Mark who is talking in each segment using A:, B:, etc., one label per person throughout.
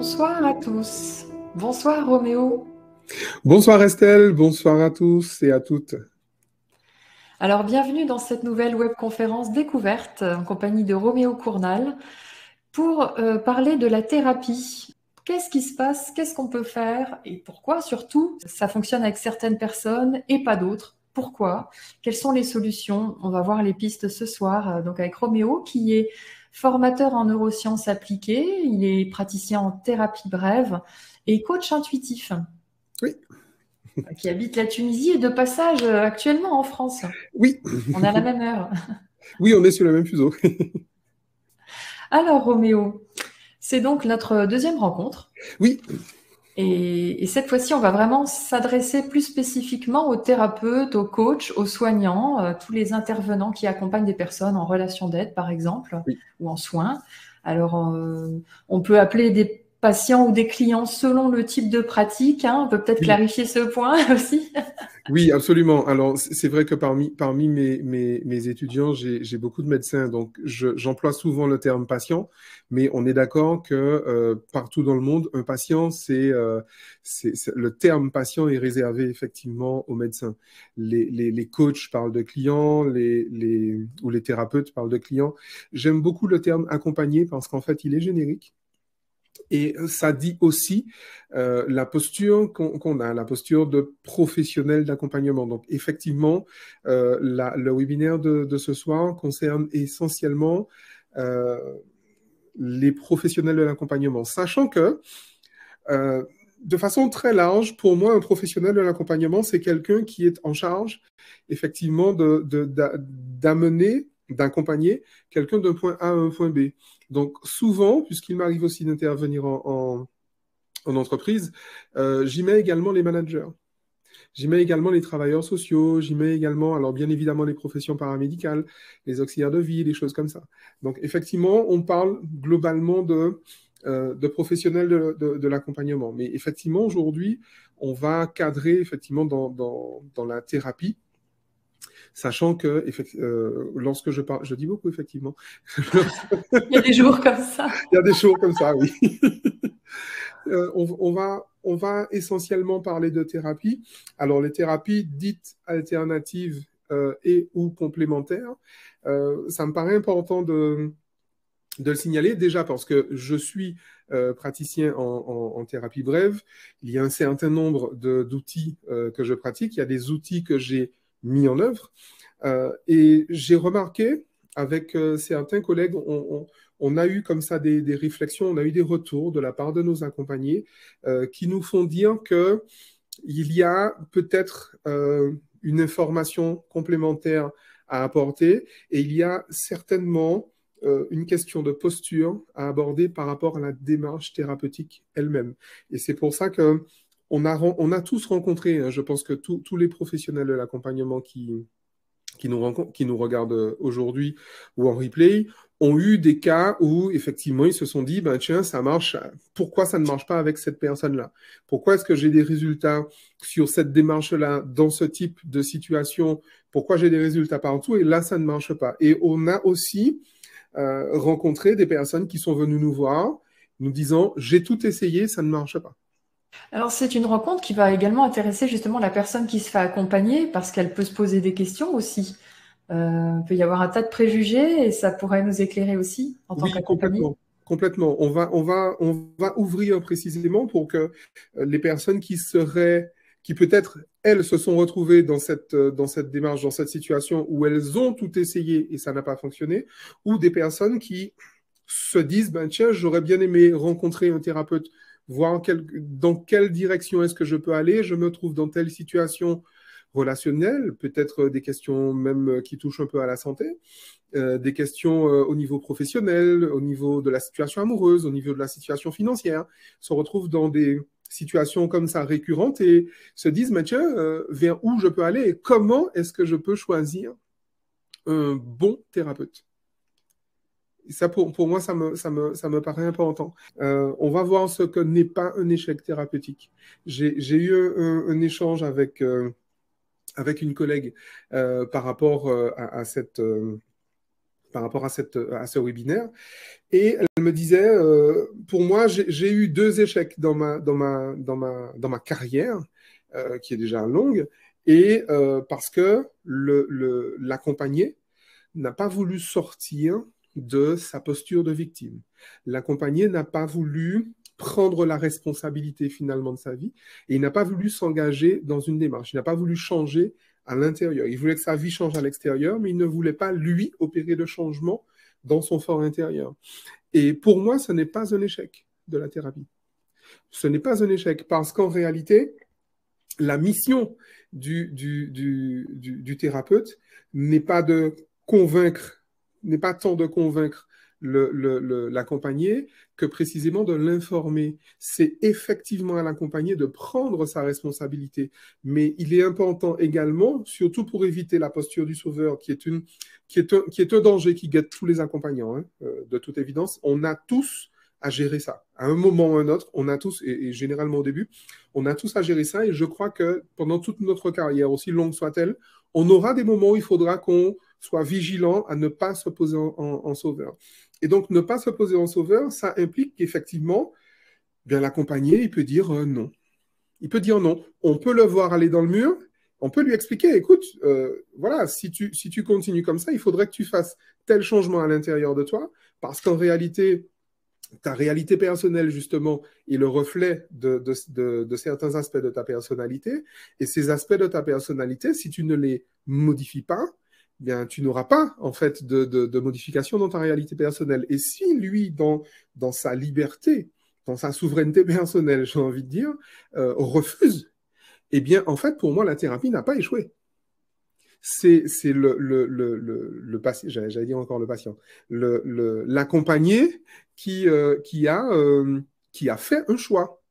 A: Bonsoir à tous. Bonsoir Roméo.
B: Bonsoir Estelle, bonsoir à tous et à toutes.
A: Alors bienvenue dans cette nouvelle webconférence découverte en compagnie de Roméo Cournal pour parler de la thérapie. Qu'est-ce qui se passe? Qu'est-ce qu'on peut faire? Et pourquoi surtout ça fonctionne avec certaines personnes et pas d'autres? Pourquoi? Quelles sont les solutions? On va voir les pistes ce soir donc avec Roméo qui est formateur en neurosciences appliquées, il est praticien en thérapie brève et coach intuitif.
B: Oui,
A: Qui habite la Tunisie et de passage actuellement en France.
B: oui,
A: On est à la même heure.
B: oui, on est sur le même fuseau.
A: Alors Roméo, c'est donc notre deuxième rencontre.
B: Oui,
A: Et cette fois-ci, on va vraiment s'adresser plus spécifiquement aux thérapeutes, aux coachs, aux soignants, tous les intervenants qui accompagnent des personnes en relation d'aide, par exemple,
B: oui.
A: ou en soins. Alors, on peut appeler des patients ou des clients selon le type de pratique, hein. On peut peut-être
B: Oui,
A: clarifier ce point aussi.
B: oui, absolument. Alors, c'est vrai que parmi mes étudiants, j'ai beaucoup de médecins, donc j'emploie souvent le terme patient, mais on est d'accord que partout dans le monde, un patient, le terme patient est réservé effectivement aux médecins. Les coachs parlent de clients, ou les thérapeutes parlent de clients. J'aime beaucoup le terme accompagné parce qu'en fait, il est générique. Et ça dit aussi la posture qu'on a, la posture de professionnel d'accompagnement. Donc, effectivement, le webinaire de ce soir concerne essentiellement euh, les professionnels de l'accompagnement, sachant que, euh, de façon très large, pour moi, un professionnel de l'accompagnement, c'est quelqu'un qui est en charge, effectivement, d'amener, d'accompagner quelqu'un d'un point A à un point B. Donc, souvent, puisqu'il m'arrive aussi d'intervenir en entreprise, j'y mets également les managers. J'y mets également les travailleurs sociaux, j'y mets également, alors bien évidemment, les professions paramédicales, les auxiliaires de vie, des choses comme ça. Donc, effectivement, on parle globalement de professionnels de l'accompagnement. Mais effectivement, aujourd'hui, on va cadrer effectivement dans la thérapie, sachant que lorsque je parle, je dis beaucoup effectivement,
A: Il y a des jours comme ça.
B: il y a des choses comme ça, oui. On va essentiellement parler de thérapie. Alors, les thérapies dites alternatives et ou complémentaires, ça me paraît important de le signaler, déjà parce que je suis praticien en thérapie brève. Il y a un certain nombre d'outils que je pratique. Il y a des outils que j'ai mis en œuvre. Et j'ai remarqué avec certains collègues, on a eu comme ça des réflexions, on a eu des retours de la part de nos accompagnés qui nous font dire que il y a peut-être une information complémentaire à apporter et il y a certainement une question de posture à aborder par rapport à la démarche thérapeutique elle-même. Et c'est pour ça que on a tous rencontré, hein, je pense que tous les professionnels de l'accompagnement qui nous regardent aujourd'hui ou en replay ont eu des cas où effectivement ils se sont dit ben tiens ça marche, pourquoi ça ne marche pas avec cette personne-là? Pourquoi est-ce que j'ai des résultats sur cette démarche-là dans ce type de situation? Pourquoi j'ai des résultats partout et là ça ne marche pas? Et on a aussi rencontré des personnes qui sont venues nous voir nous disant j'ai tout essayé, ça ne marche pas.
A: Alors c'est une rencontre qui va également intéresser justement la personne qui se fait accompagner parce qu'elle peut se poser des questions aussi. Il peut y avoir un tas de préjugés et ça pourrait nous éclairer aussi en tant
B: Oui,
A: qu'accompagné.
B: complètement. Complètement. On va ouvrir précisément pour que les personnes qui peut-être, elles, se sont retrouvées dans cette démarche, dans cette situation où elles ont tout essayé et ça n'a pas fonctionné, ou des personnes qui se disent, ben tiens, j'aurais bien aimé rencontrer un thérapeute, voir dans quelle direction est-ce que je peux aller, je me trouve dans telle situation relationnelle, peut-être des questions même qui touchent un peu à la santé des questions au niveau professionnel, au niveau de la situation amoureuse, au niveau de la situation financière, se retrouvent dans des situations comme ça récurrentes et se disent, mais tiens, vers où je peux aller et comment est-ce que je peux choisir un bon thérapeute. Et ça, pour moi, ça me paraît important. On va voir ce que n'est pas un échec thérapeutique. J'ai eu un échange avec une collègue par rapport à cette par rapport à ce webinaire. Et elle me disait, pour moi, j'ai eu 2 échecs dans ma carrière, qui est déjà longue, et parce que l'accompagné n'a pas voulu sortir de sa posture de victime. L'accompagné n'a pas voulu prendre la responsabilité finalement de sa vie et il n'a pas voulu s'engager dans une démarche. Il n'a pas voulu changer à l'intérieur. Il voulait que sa vie change à l'extérieur, mais il ne voulait pas, lui, opérer le changement dans son fort intérieur. Et pour moi, ce n'est pas un échec de la thérapie. Ce n'est pas un échec parce qu'en réalité, la mission du thérapeute n'est pas de convaincre, n'est pas tant de convaincre l'accompagné que précisément de l'informer. C'est effectivement à l'accompagné de prendre sa responsabilité. Mais il est important également, surtout pour éviter la posture du sauveur, qui est un danger qui guette tous les accompagnants, hein, de toute évidence. On a tous à gérer ça. À un moment ou à un autre, on a tous, et généralement au début, on a tous à gérer ça. Et je crois que pendant toute notre carrière, aussi longue soit-elle, on aura des moments où il faudra qu'on soit vigilant à ne pas se poser en sauveur. Et donc, ne pas se poser en sauveur, ça implique qu'effectivement, bien l'accompagner, il peut dire non. Il peut dire non. On peut le voir aller dans le mur, on peut lui expliquer, écoute, voilà, si tu continues comme ça, il faudrait que tu fasses tel changement à l'intérieur de toi, parce qu'en réalité, ta réalité personnelle, justement, est le reflet de certains aspects de ta personnalité. Et ces aspects de ta personnalité, si tu ne les modifies pas, bien, tu n'auras pas, en fait, de modification dans ta réalité personnelle. Et si lui, dans sa liberté, dans sa souveraineté personnelle, j'ai envie de dire, refuse, eh bien, en fait, pour moi, la thérapie n'a pas échoué. C'est le patient, j'allais dire encore le patient, l'accompagné qui a fait un choix.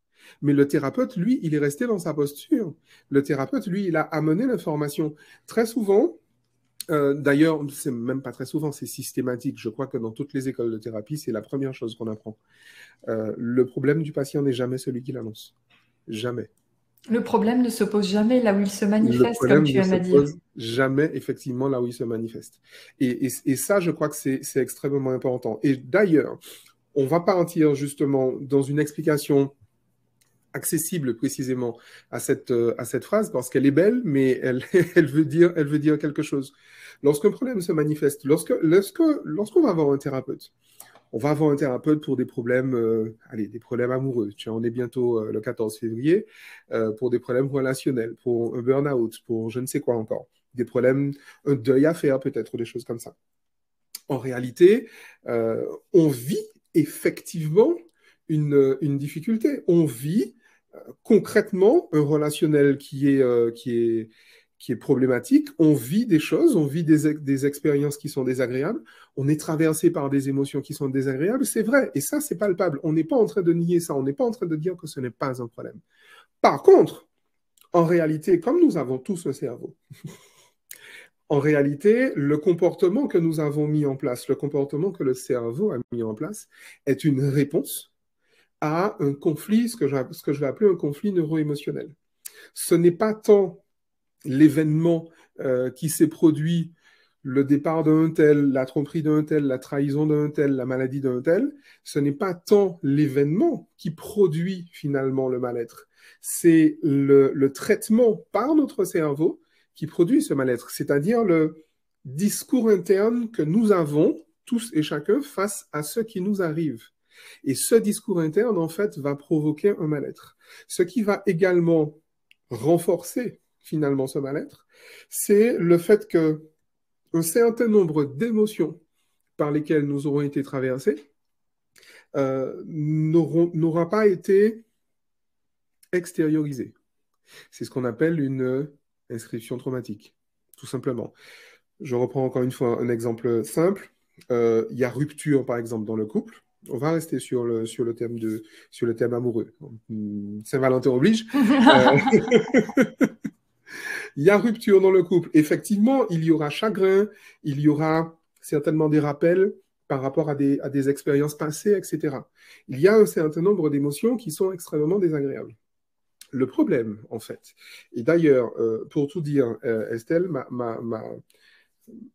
B: Mais le thérapeute, lui, il est resté dans sa posture. Le thérapeute, lui, il a amené l'information. Très souvent, d'ailleurs, c'est même pas très souvent, c'est systématique. Je crois que dans toutes les écoles de thérapie, c'est la première chose qu'on apprend. Le problème du patient n'est jamais celui qui l'annonce. Jamais.
A: Le problème ne se pose jamais là où il se manifeste, comme tu
B: Le problème ne
A: aimes
B: se
A: à dire.
B: pose jamais effectivement là où il se manifeste. Et ça, je crois que c'est extrêmement important. Et d'ailleurs, on va partir justement dans une explication accessible précisément à cette phrase parce qu'elle est belle, mais elle veut dire quelque chose. Lorsqu'un problème se manifeste, lorsqu'on va voir un thérapeute, on va avoir un thérapeute pour des problèmes, des problèmes amoureux. Tu vois, on est bientôt le 14 février, pour des problèmes relationnels, pour un burn-out, pour je ne sais quoi encore. Des problèmes, un deuil à faire peut-être, ou des choses comme ça. En réalité, on vit effectivement une difficulté. On vit concrètement un relationnel qui est problématique, on vit des choses, on vit des expériences qui sont désagréables, on est traversé par des émotions qui sont désagréables, c'est vrai, et ça, c'est palpable. On n'est pas en train de nier ça, on n'est pas en train de dire que ce n'est pas un problème. Par contre, en réalité, comme nous avons tous un cerveau, en réalité, le comportement que nous avons mis en place, le comportement que le cerveau a mis en place, est une réponse à un conflit, ce que je vais appeler un conflit neuro-émotionnel. Ce n'est pas tant l'événement qui s'est produit, le départ d'un tel, la tromperie d'un tel, la trahison d'un tel, la maladie d'un tel, ce n'est pas tant l'événement qui produit finalement le mal-être, c'est le traitement par notre cerveau qui produit ce mal-être, c'est-à-dire le discours interne que nous avons, tous et chacun, face à ce qui nous arrive. Et ce discours interne, en fait, va provoquer un mal-être. Ce qui va également renforcer finalement ce mal-être, c'est le fait qu'un certain nombre d'émotions par lesquelles nous aurons été traversés n'aura pas été extériorisées. C'est ce qu'on appelle une inscription traumatique, tout simplement. Je reprends encore une fois un exemple simple. Il y a rupture, par exemple, dans le couple. On va rester sur le thème amoureux. Saint-Valentin oblige. Il y a rupture dans le couple. Effectivement, il y aura chagrin, il y aura certainement des rappels par rapport à des expériences passées, etc. Il y a un certain nombre d'émotions qui sont extrêmement désagréables. Le problème, en fait, et d'ailleurs, pour tout dire, Estelle,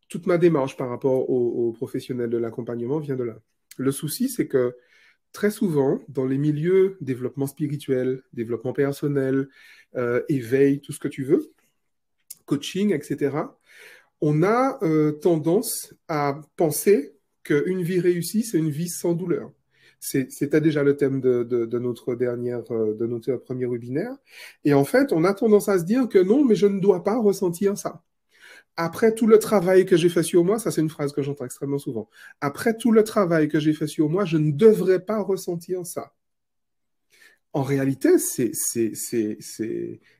B: toute ma démarche par rapport aux professionnels de l'accompagnement vient de là. Le souci, c'est que très souvent, dans les milieux développement spirituel, développement personnel, éveil, tout ce que tu veux, coaching, etc., on a tendance à penser qu'une vie réussie, c'est une vie sans douleur. C'était déjà le thème de notre premier webinaire. Et en fait, on a tendance à se dire que non, mais je ne dois pas ressentir ça. Après tout le travail que j'ai fait sur moi, ça c'est une phrase que j'entends extrêmement souvent. Après tout le travail que j'ai fait sur moi, je ne devrais pas ressentir ça. En réalité, je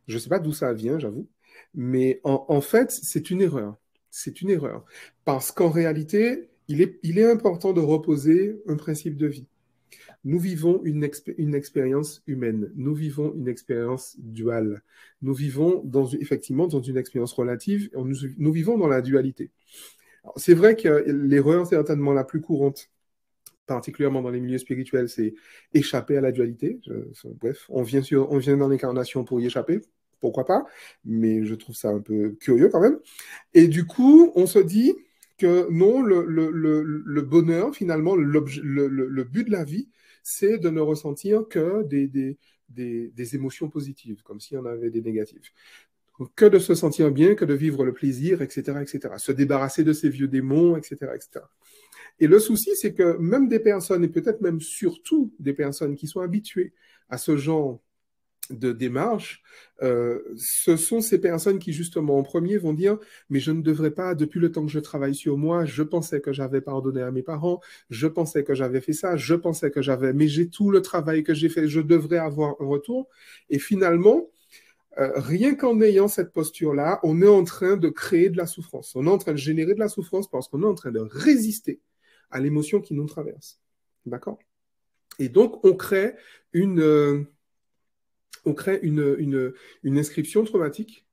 B: ne sais pas d'où ça vient, j'avoue, mais en fait, c'est une erreur. C'est une erreur. Parce qu'en réalité, il est important de reposer un principe de vie. Nous vivons une expérience humaine. Nous vivons une expérience duale. Nous vivons effectivement dans une expérience relative. Nous vivons dans la dualité. C'est vrai que l'erreur certainement la plus courante, particulièrement dans les milieux spirituels, c'est échapper à la dualité. Bref, on vient dans l'incarnation pour y échapper. Pourquoi pas? Mais je trouve ça un peu curieux quand même. Et du coup, on se dit que non, le bonheur, finalement, le but de la vie, c'est de ne ressentir que des émotions positives, comme s'il y en avait des négatives. Que de se sentir bien, que de vivre le plaisir, etc., etc. Se débarrasser de ces vieux démons, etc., etc. Et le souci, c'est que même des personnes, et peut-être même surtout des personnes qui sont habituées à ce genre de démarche, ce sont ces personnes qui, justement, en premier, vont dire « Mais je ne devrais pas, depuis le temps que je travaille sur moi, je pensais que j'avais pardonné à mes parents, je pensais que j'avais fait ça, je pensais que j'avais... Mais j'ai tout le travail que j'ai fait, je devrais avoir un retour. » Et finalement, rien qu'en ayant cette posture-là, on est en train de créer de la souffrance. On est en train de générer de la souffrance parce qu'on est en train de résister à l'émotion qui nous traverse. D'accord? Et donc, on crée une inscription traumatique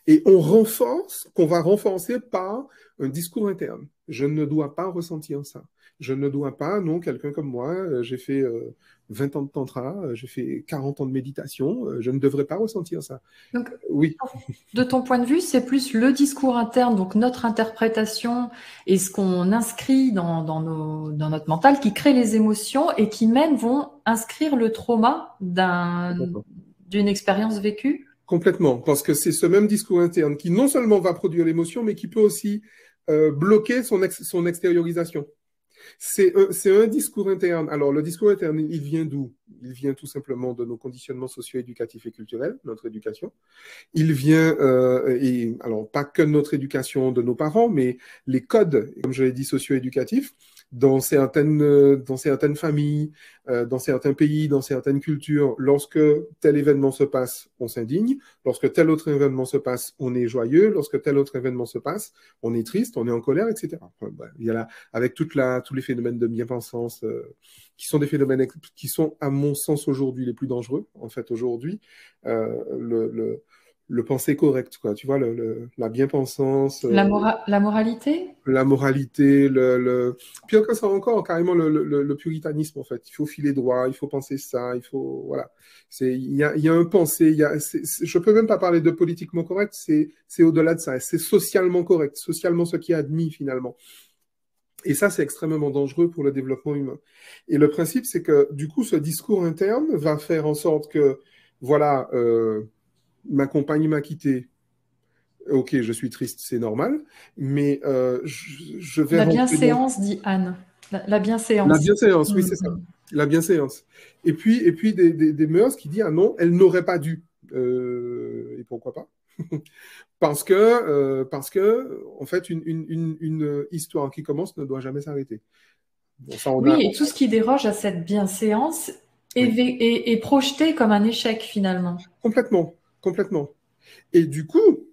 B: et qu'on va renforcer par un discours interne. Je ne dois pas ressentir ça. Je ne dois pas, non, quelqu'un comme moi, j'ai fait 20 ans de tantra, j'ai fait 40 ans de méditation, je ne devrais pas ressentir ça.
A: Donc,
B: oui.
A: De ton point de vue, c'est plus le discours interne, donc notre interprétation et ce qu'on inscrit dans notre mental qui crée les émotions et qui même vont inscrire le trauma d'une expérience vécue?
B: Complètement, parce que c'est ce même discours interne qui non seulement va produire l'émotion, mais qui peut aussi bloquer son extériorisation. C'est un discours interne. Alors, le discours interne, il vient d'où? Il vient tout simplement de nos conditionnements socio-éducatifs et culturels, notre éducation. Il vient, alors pas que de notre éducation de nos parents, mais les codes, comme je l'ai dit, socio-éducatifs, dans certaines familles, dans certains pays, dans certaines cultures, lorsque tel événement se passe, on s'indigne. Lorsque tel autre événement se passe, on est joyeux. Lorsque tel autre événement se passe, on est triste, on est en colère, etc. Enfin, il y a là, avec tous les phénomènes de bien-pensance, qui sont des phénomènes qui sont, à mon sens, aujourd'hui les plus dangereux. En fait, aujourd'hui, le penser correct, quoi. Tu vois, la bien-pensance.
A: La moralité?
B: La moralité, puis encore, carrément le puritanisme, en fait. Il faut filer droit, il faut penser ça, il faut, voilà. Il y a un penser, je peux même pas parler de politiquement correct, c'est au-delà de ça. C'est socialement correct, socialement ce qui est admis, finalement. Et ça, c'est extrêmement dangereux pour le développement humain. Et le principe, c'est que, du coup, ce discours interne va faire en sorte que, voilà, ma compagne m'a quitté. Ok, je suis triste, c'est normal, mais je vais...
A: La bienséance, dit Anne. La bienséance.
B: La bienséance, oui, c'est ça. La bienséance. Et puis des mœurs qui disent, ah non, elle n'aurait pas dû. Et pourquoi pas? Parce que, en fait, une histoire qui commence ne doit jamais s'arrêter. Bon,
A: et tout ce qui déroge à cette bienséance est projeté comme un échec, finalement.
B: Complètement, complètement. Et du coup,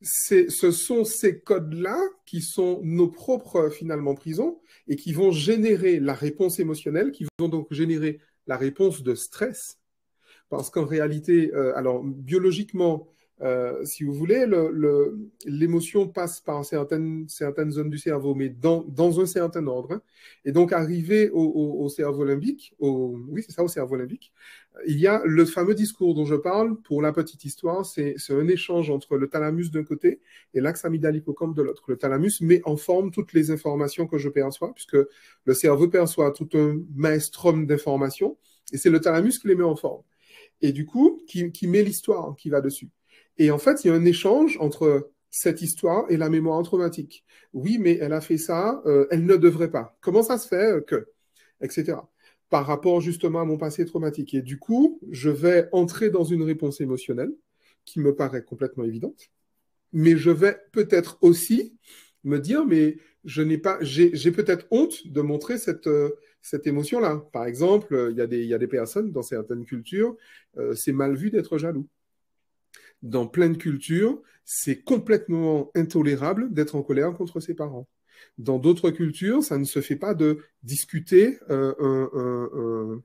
B: ce sont ces codes-là qui sont nos propres, finalement, prisons et qui vont générer la réponse émotionnelle, qui vont donc générer la réponse de stress. Parce qu'en réalité, alors biologiquement, Si vous voulez, l'émotion passe par certaines zones du cerveau, mais dans un certain ordre, hein. Et donc, arrivé au cerveau limbique, oui, c'est ça, au cerveau limbique, il y a le fameux discours dont je parle. Pour la petite histoire, c'est un échange entre le thalamus d'un côté et l'axe amygdale-hippocampe de l'autre. Le thalamus met en forme toutes les informations que je perçois, puisque le cerveau perçoit tout un maelstrom d'informations, et c'est le thalamus qui les met en forme. Et du coup, qui met l'histoire qui va dessus. Et en fait, il y a un échange entre cette histoire et la mémoire traumatique. Oui, mais elle a fait ça, elle ne devrait pas. Comment ça se fait que, etc. Par rapport justement à mon passé traumatique. Et du coup, je vais entrer dans une réponse émotionnelle qui me paraît complètement évidente, mais je vais peut-être aussi me dire, mais j'ai peut-être honte de montrer cette émotion-là. Par exemple, il y a des personnes dans certaines cultures, c'est mal vu d'être jaloux. Dans plein de cultures, c'est complètement intolérable d'être en colère contre ses parents. Dans d'autres cultures, ça ne se fait pas de discuter un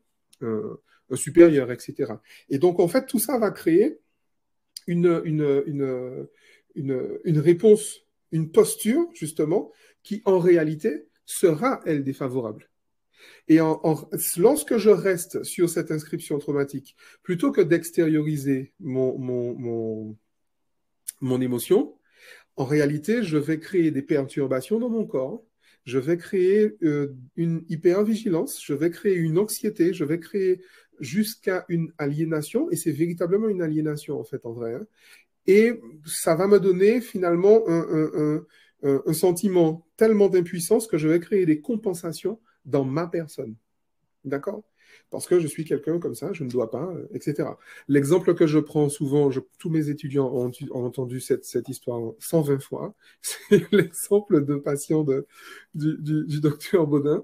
B: supérieur, etc. Et donc, en fait, tout ça va créer une réponse, une posture, justement, qui, en réalité, sera, elle, défavorable. Et lorsque je reste sur cette inscription traumatique, plutôt que d'extérioriser mon émotion, en réalité, je vais créer des perturbations dans mon corps, je vais créer une hypervigilance, je vais créer une anxiété, je vais créer jusqu'à une aliénation, et c'est véritablement une aliénation, en fait, en vrai. Hein. Et ça va me donner finalement un sentiment tellement d'impuissance que je vais créer des compensations dans ma personne. D'accord? Parce que je suis quelqu'un comme ça, je ne dois pas, etc. L'exemple que je prends souvent, tous mes étudiants ont entendu cette histoire 120 fois, c'est l'exemple de patient du docteur Baudin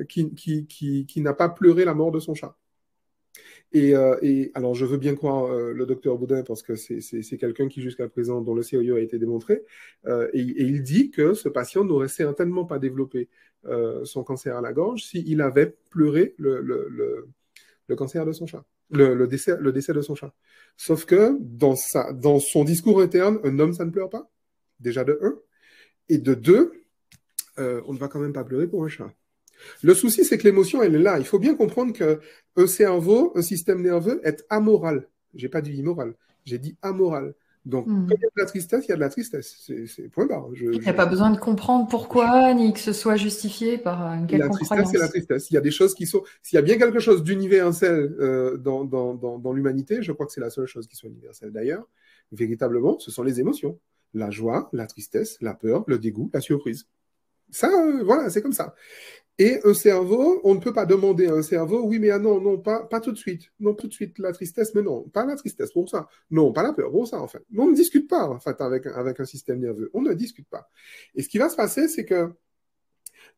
B: qui n'a pas pleuré la mort de son chat. Et alors, je veux bien croire le docteur Baudin parce que c'est quelqu'un qui, jusqu'à présent, dont le sérieux a été démontré. Et il dit que ce patient n'aurait certainement pas développé son cancer à la gorge s'il avait pleuré le cancer de son chat, le décès de son chat. Sauf que dans son discours interne, un homme, ça ne pleure pas. Déjà de un. Et de deux, on ne va quand même pas pleurer pour un chat. Le souci, c'est que l'émotion, elle est là. Il faut bien comprendre qu'un cerveau, un système nerveux est amoral. J'ai pas dit immoral, j'ai dit amoral. Donc, quand il y a de la tristesse, il y a de la tristesse. C'est point barre.
A: Il n'y a pas besoin de comprendre pourquoi, ni que ce soit justifié par une
B: La
A: quelconque
B: tristesse, c'est la
A: croyance.
B: tristesse. Il y a des choses qui sont. S'il y a bien quelque chose d'universel dans l'humanité, je crois que c'est la seule chose qui soit universelle d'ailleurs, véritablement, ce sont les émotions. La joie, la tristesse, la peur, le dégoût, la surprise. Ça, voilà, c'est comme ça. Et un cerveau, on ne peut pas demander à un cerveau, oui, mais ah non, non, pas tout de suite. Non, tout de suite, la tristesse, mais non, pas la tristesse pour ça. Non, pas la peur pour ça, en fait. On ne discute pas, en fait, avec un système nerveux. On ne discute pas. Et ce qui va se passer, c'est que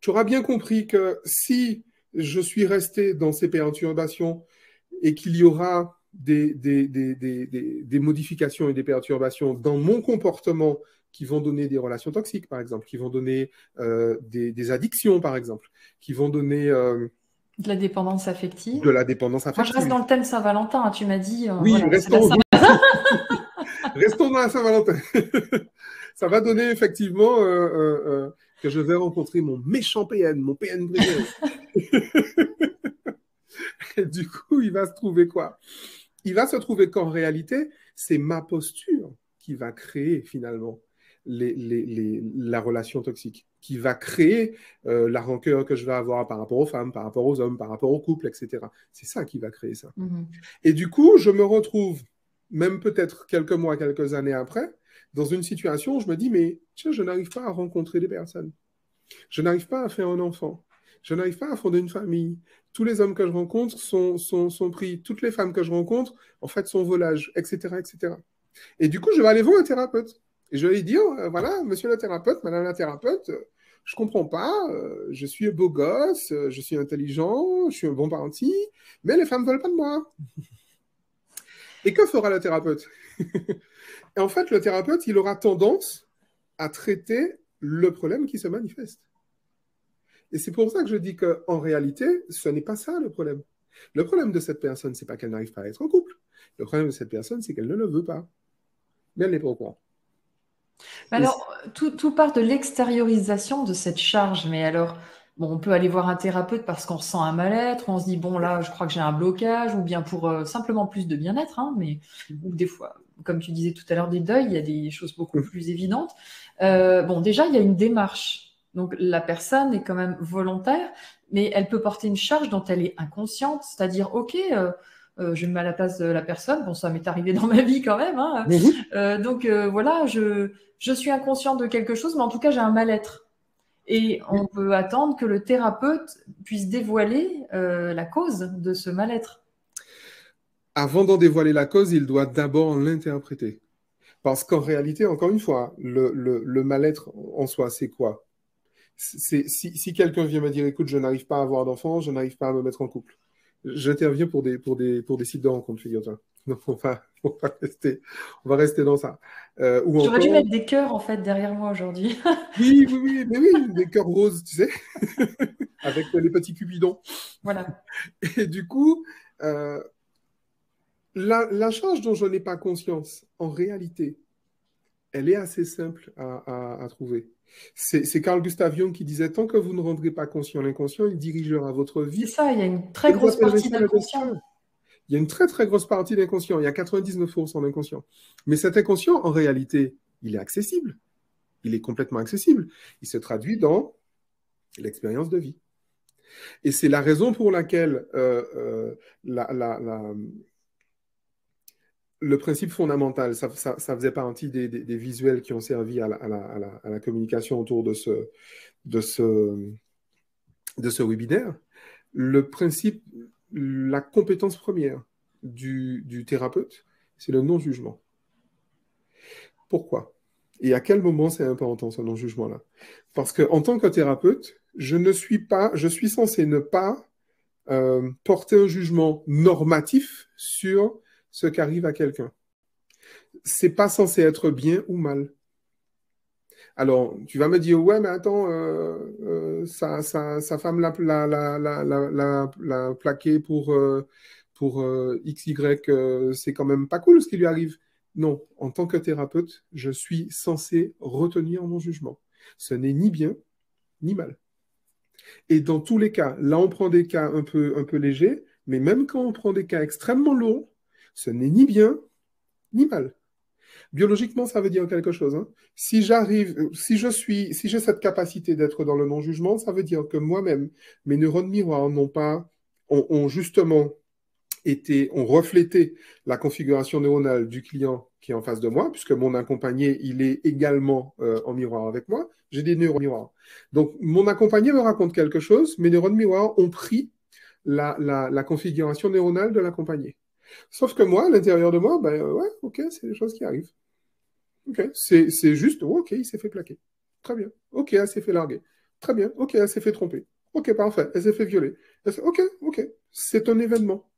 B: tu auras bien compris que si je suis resté dans ces perturbations et qu'il y aura des modifications et des perturbations dans mon comportement qui vont donner des relations toxiques, par exemple, qui vont donner des addictions, par exemple, qui vont donner
A: De la dépendance affective.
B: de la dépendance
A: Moi, je reste
B: affective.
A: dans le thème Saint-Valentin. Hein. Tu m'as dit,
B: Oui,
A: voilà, c'est la Saint-
B: restons dans la Saint-Valentin. Ça va donner effectivement que je vais rencontrer mon méchant PN, mon PN préféré. Et du coup, il va se trouver quoi? Il va se trouver qu'en réalité, c'est ma posture qui va créer finalement la relation toxique, qui va créer la rancœur que je vais avoir par rapport aux femmes, par rapport aux hommes, par rapport au couple, etc. C'est ça qui va créer ça. Et du coup, je me retrouve, même peut-être quelques mois, quelques années après, dans une situation où je me dis, mais tiens, je n'arrive pas à rencontrer des personnes. Je n'arrive pas à faire un enfant. Je n'arrive pas à fonder une famille. Tous les hommes que je rencontre sont pris. Toutes les femmes que je rencontre, en fait, sont volages, etc., etc. Et du coup, je vais aller voir un thérapeute. Et je vais lui dire, voilà, monsieur le thérapeute, madame la thérapeute, je comprends pas, je suis un beau gosse, je suis intelligent, je suis un bon parti, mais les femmes ne veulent pas de moi. Et que fera le thérapeute? Et en fait, le thérapeute, il aura tendance à traiter le problème qui se manifeste. Et c'est pour ça que je dis qu'en réalité, ce n'est pas ça le problème. Le problème de cette personne, c'est pas qu'elle n'arrive pas à être en couple. Le problème de cette personne, c'est qu'elle ne le veut pas. mais elle n'est pas au courant.
A: Mais
B: Et
A: alors, tout part de l'extériorisation de cette charge. Mais alors, bon, on peut aller voir un thérapeute parce qu'on ressent un mal-être, on se dit, bon, là, je crois que j'ai un blocage, ou bien pour simplement plus de bien-être, hein, mais ou des fois, comme tu disais tout à l'heure, des deuils, il y a des choses beaucoup plus évidentes. Bon, déjà, il y a une démarche. Donc, la personne est quand même volontaire, mais elle peut porter une charge dont elle est inconsciente, c'est-à-dire, OK, je me mets à la place de la personne, bon, ça m'est arrivé dans ma vie quand même, hein,
B: Mhm.
A: donc voilà, je suis inconsciente de quelque chose, mais en tout cas, j'ai un mal-être. Et on peut attendre que le thérapeute puisse dévoiler la cause de ce mal-être.
B: Avant d'en dévoiler la cause, il doit d'abord l'interpréter. Parce qu'en réalité, encore une fois, le mal-être en soi, c'est quoi? Si quelqu'un vient me dire, écoute, je n'arrive pas à avoir d'enfant, je n'arrive pas à me mettre en couple, j'interviens pour des sites de rencontre, figure-toi. Donc, on va rester dans ça. Ou
A: J'aurais dû
B: encore,
A: mettre des cœurs en fait derrière moi aujourd'hui.
B: oui, oui, oui, mais oui, des cœurs roses, tu sais, avec les petits cupidons.
A: Voilà.
B: Et du coup, euh, la charge dont je n'ai pas conscience, en réalité, elle est assez simple à trouver. C'est Carl Gustav Jung qui disait, tant que vous ne rendrez pas conscient l'inconscient, il dirigera votre
A: C'est
B: vie.
A: ça, il y a une très
B: Et nous
A: grosse
B: appellerait
A: partie
B: ça la
A: d'inconscient.
B: destruction. Il y a une très, très grosse partie d'inconscient. Il y a 99% d'inconscient. Mais cet inconscient, en réalité, il est accessible. Il est complètement accessible. Il se traduit dans l'expérience de vie. Et c'est la raison pour laquelle le principe fondamental, ça faisait partie des visuels qui ont servi à la communication autour de ce, de ce webinaire. Le principe, la compétence première du thérapeute, c'est le non-jugement. Pourquoi? Et à quel moment c'est important ce non-jugement-là? Parce que en tant que thérapeute, je suis censé ne pas porter un jugement normatif sur ce qu'arrive à quelqu'un. C'est pas censé être bien ou mal. Alors, tu vas me dire, ouais, mais attends, sa femme l'a plaqué pour XY, c'est quand même pas cool ce qui lui arrive. Non, en tant que thérapeute, je suis censé retenir mon jugement. Ce n'est ni bien ni mal. Et dans tous les cas, là, on prend des cas un peu légers, mais même quand on prend des cas extrêmement lourds, ce n'est ni bien ni mal. Biologiquement, ça veut dire quelque chose, hein. Si j'arrive, si j'ai cette capacité d'être dans le non-jugement, ça veut dire que moi-même, mes neurones miroirs ont justement ont reflété la configuration neuronale du client qui est en face de moi, puisque mon accompagné, il est également en miroir avec moi. J'ai des neurones miroirs. Donc, mon accompagné me raconte quelque chose, mes neurones miroirs ont pris la configuration neuronale de l'accompagné. Sauf que moi, à l'intérieur de moi, ben ouais, ok, c'est des choses qui arrivent. Ok, c'est juste, oh, ok, il s'est fait plaquer. Très bien. Ok, elle s'est fait larguer. Très bien. Ok, elle s'est fait tromper. Ok, parfait. Elle s'est fait violer. Ok, ok. C'est un événement.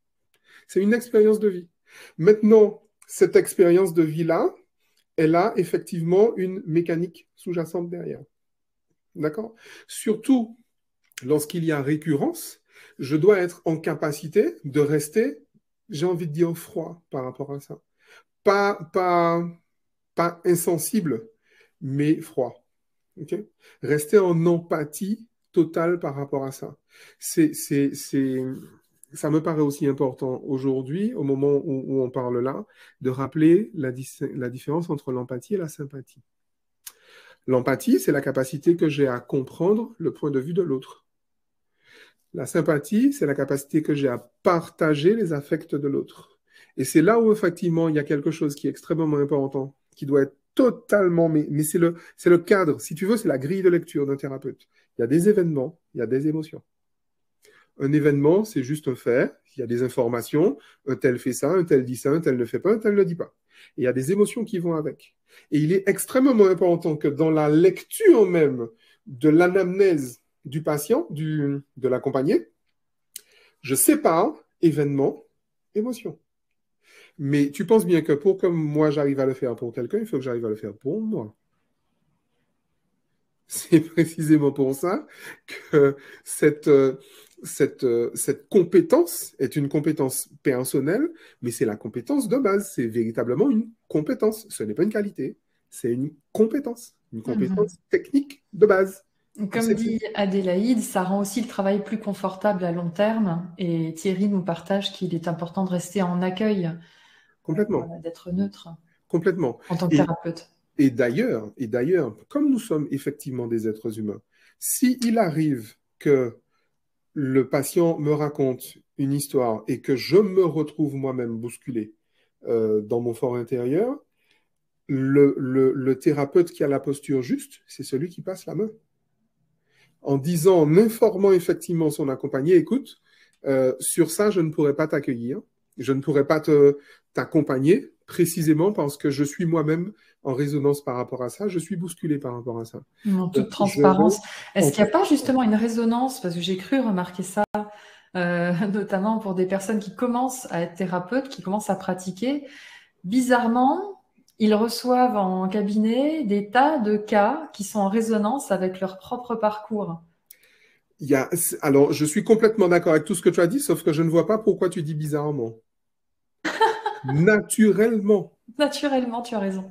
B: C'est une expérience de vie. Maintenant, cette expérience de vie-là, elle a effectivement une mécanique sous-jacente derrière. D'accord? Surtout lorsqu'il y a récurrence, je dois être en capacité de rester, j'ai envie de dire, froid par rapport à ça. Pas, pas, pas insensible, mais froid. Okay? Rester en empathie totale par rapport à ça. Ça me paraît aussi important aujourd'hui, au moment où on parle là, de rappeler la différence entre l'empathie et la sympathie. L'empathie, c'est la capacité que j'ai à comprendre le point de vue de l'autre. La sympathie, c'est la capacité que j'ai à partager les affects de l'autre. Et c'est là où, effectivement, il y a quelque chose qui est extrêmement important, qui doit être totalement, mais c'est le cadre, si tu veux, c'est la grille de lecture d'un thérapeute. Il y a des événements, il y a des émotions. Un événement, c'est juste un fait, il y a des informations, un tel fait ça, un tel dit ça, un tel ne fait pas, un tel ne le dit pas. Et il y a des émotions qui vont avec. Et il est extrêmement important que dans la lecture même de l'anamnèse du patient, de l'accompagné, je sépare événement, émotion. Mais tu penses bien que pour que moi j'arrive à le faire pour quelqu'un, il faut que j'arrive à le faire pour moi. C'est précisément pour ça que cette compétence est une compétence personnelle, mais c'est la compétence de base. C'est véritablement une compétence. Ce n'est pas une qualité, c'est une
A: Mhm.
B: compétence technique de base.
A: Comme dit Adélaïde, ça rend aussi le travail plus confortable à long terme. Et Thierry nous partage qu'il est important de rester en accueil,
B: Complètement,
A: voilà, d'être neutre
B: complètement.
A: en tant que
B: Et,
A: thérapeute.
B: et d'ailleurs, comme nous sommes effectivement des êtres humains, s'il arrive que le patient me raconte une histoire et que je me retrouve moi-même bousculé dans mon fort intérieur, le thérapeute qui a la posture juste, c'est celui qui passe la main. En disant, en informant effectivement son accompagné, écoute, sur ça, je ne pourrais pas t'accueillir, je ne pourrais pas t'accompagner précisément parce que je suis moi-même en résonance par rapport à ça, je suis bousculé par rapport à ça.
A: En toute
B: Donc, je vais
A: transparence.
B: en
A: Est-ce qu'il n'y a
B: toute
A: pas
B: transparence.
A: justement une résonance, parce que j'ai cru remarquer ça, notamment pour des personnes qui commencent à être thérapeutes, qui commencent à pratiquer, bizarrement, ils reçoivent en cabinet des tas de cas qui sont en résonance avec leur propre parcours.
B: Alors, je suis complètement d'accord avec tout ce que tu as dit, sauf que je ne vois pas pourquoi tu dis bizarrement. Naturellement.
A: Naturellement, tu as raison.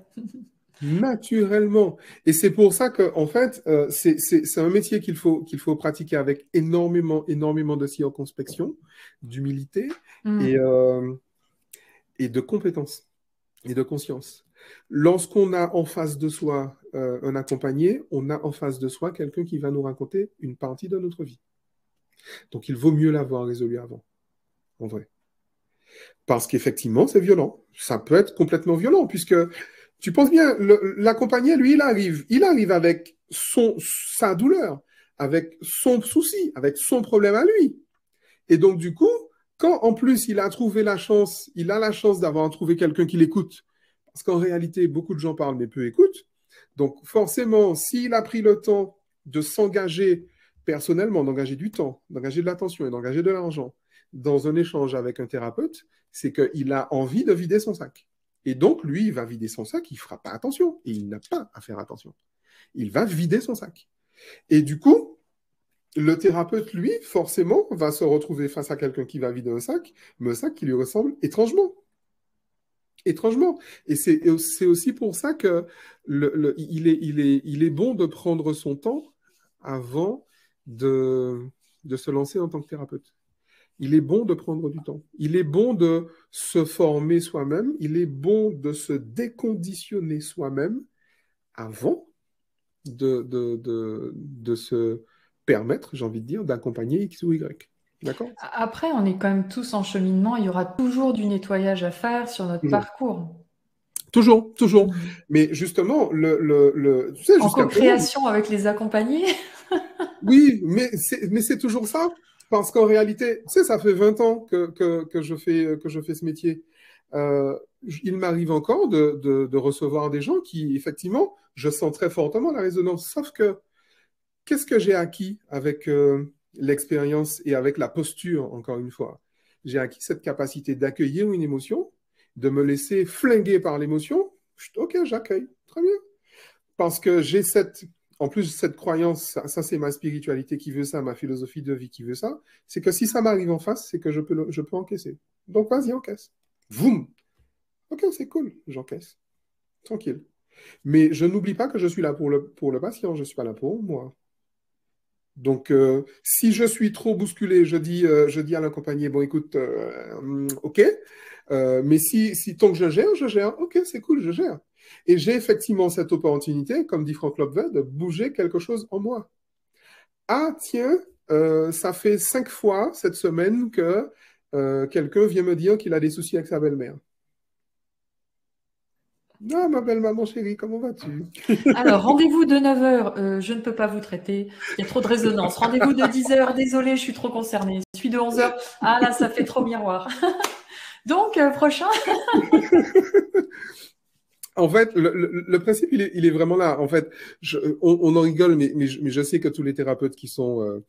B: Naturellement. Et c'est pour ça que, en fait, c'est un métier qu'il faut pratiquer avec énormément, énormément de circonspection, d'humilité et,
A: Hmm.
B: euh, et de compétence et de conscience. Lorsqu'on a en face de soi un accompagné, on a en face de soi quelqu'un qui va nous raconter une partie de notre vie. Donc, il vaut mieux l'avoir résolu avant, en vrai. Parce qu'effectivement, c'est violent. Ça peut être complètement violent, puisque tu penses bien, l'accompagné, lui, il arrive avec sa douleur, avec son souci, avec son problème à lui. Et donc, du coup, quand en plus il a trouvé la chance, il a la chance d'avoir trouvé quelqu'un qui l'écoute, parce qu'en réalité, beaucoup de gens parlent, mais peu écoutent. Donc, forcément, s'il a pris le temps de s'engager personnellement, d'engager du temps, d'engager de l'attention et d'engager de l'argent dans un échange avec un thérapeute, c'est qu'il a envie de vider son sac. Et donc, lui, il va vider son sac, il ne fera pas attention. Et il n'a pas à faire attention. Il va vider son sac. Et du coup, le thérapeute, lui, forcément, va se retrouver face à quelqu'un qui va vider un sac, mais un sac qui lui ressemble étrangement. Étrangement. Et c'est aussi pour ça que il est bon de prendre son temps avant de, de se lancer en tant que thérapeute. Il est bon de prendre du temps. Il est bon de se former soi-même. Il est bon de se déconditionner soi-même avant de se permettre, j'ai envie de dire, d'accompagner X ou Y. D'accord?
A: Après, on est quand même tous en cheminement. Il y aura toujours du nettoyage à faire sur notre
B: Toujours.
A: parcours.
B: Toujours, toujours.
A: Mhm.
B: Mais justement, tu sais,
A: En
B: jusqu'à présent,
A: co-création avec les accompagnés.
B: oui, mais c'est toujours ça. Parce qu'en réalité, tu sais, ça fait 20 ans que je fais ce métier. Il m'arrive encore de recevoir des gens qui, effectivement, je sens très fortement la résonance. Sauf que, qu'est-ce que j'ai acquis avec l'expérience et avec la posture, encore une fois? J'ai acquis cette capacité d'accueillir une émotion, de me laisser flinguer par l'émotion. Ok, j'accueille. Très bien. Parce que en plus, cette croyance, ça, c'est ma spiritualité qui veut ça, ma philosophie de vie qui veut ça, c'est que si ça m'arrive en face, c'est que je peux encaisser. Donc, vas-y, encaisse. Voum. Ok, c'est cool, j'encaisse. Tranquille. Mais je n'oublie pas que je suis là pour le patient, je ne suis pas là pour moi. Donc, si je suis trop bousculé, je dis à l'accompagné, bon, écoute, ok, mais si tant que je gère, ok, c'est cool, je gère. Et j'ai effectivement cette opportunité, comme dit Franck Lobvet, de bouger quelque chose en moi. Ah, tiens, ça fait 5 fois cette semaine que quelqu'un vient me dire qu'il a des soucis avec sa belle-mère. Ah, ma belle maman chérie, comment vas-tu?
A: Alors, rendez-vous de 9 heures, je ne peux pas vous traiter, il y a trop de résonance. Rendez-vous de 10 heures, désolé, je suis trop concernée. Celui de 11 heures, ah là, ça fait trop miroir. Donc, prochain.
B: En fait, le principe, il est vraiment là. En fait, on en rigole, mais je sais que tous les thérapeutes qui sont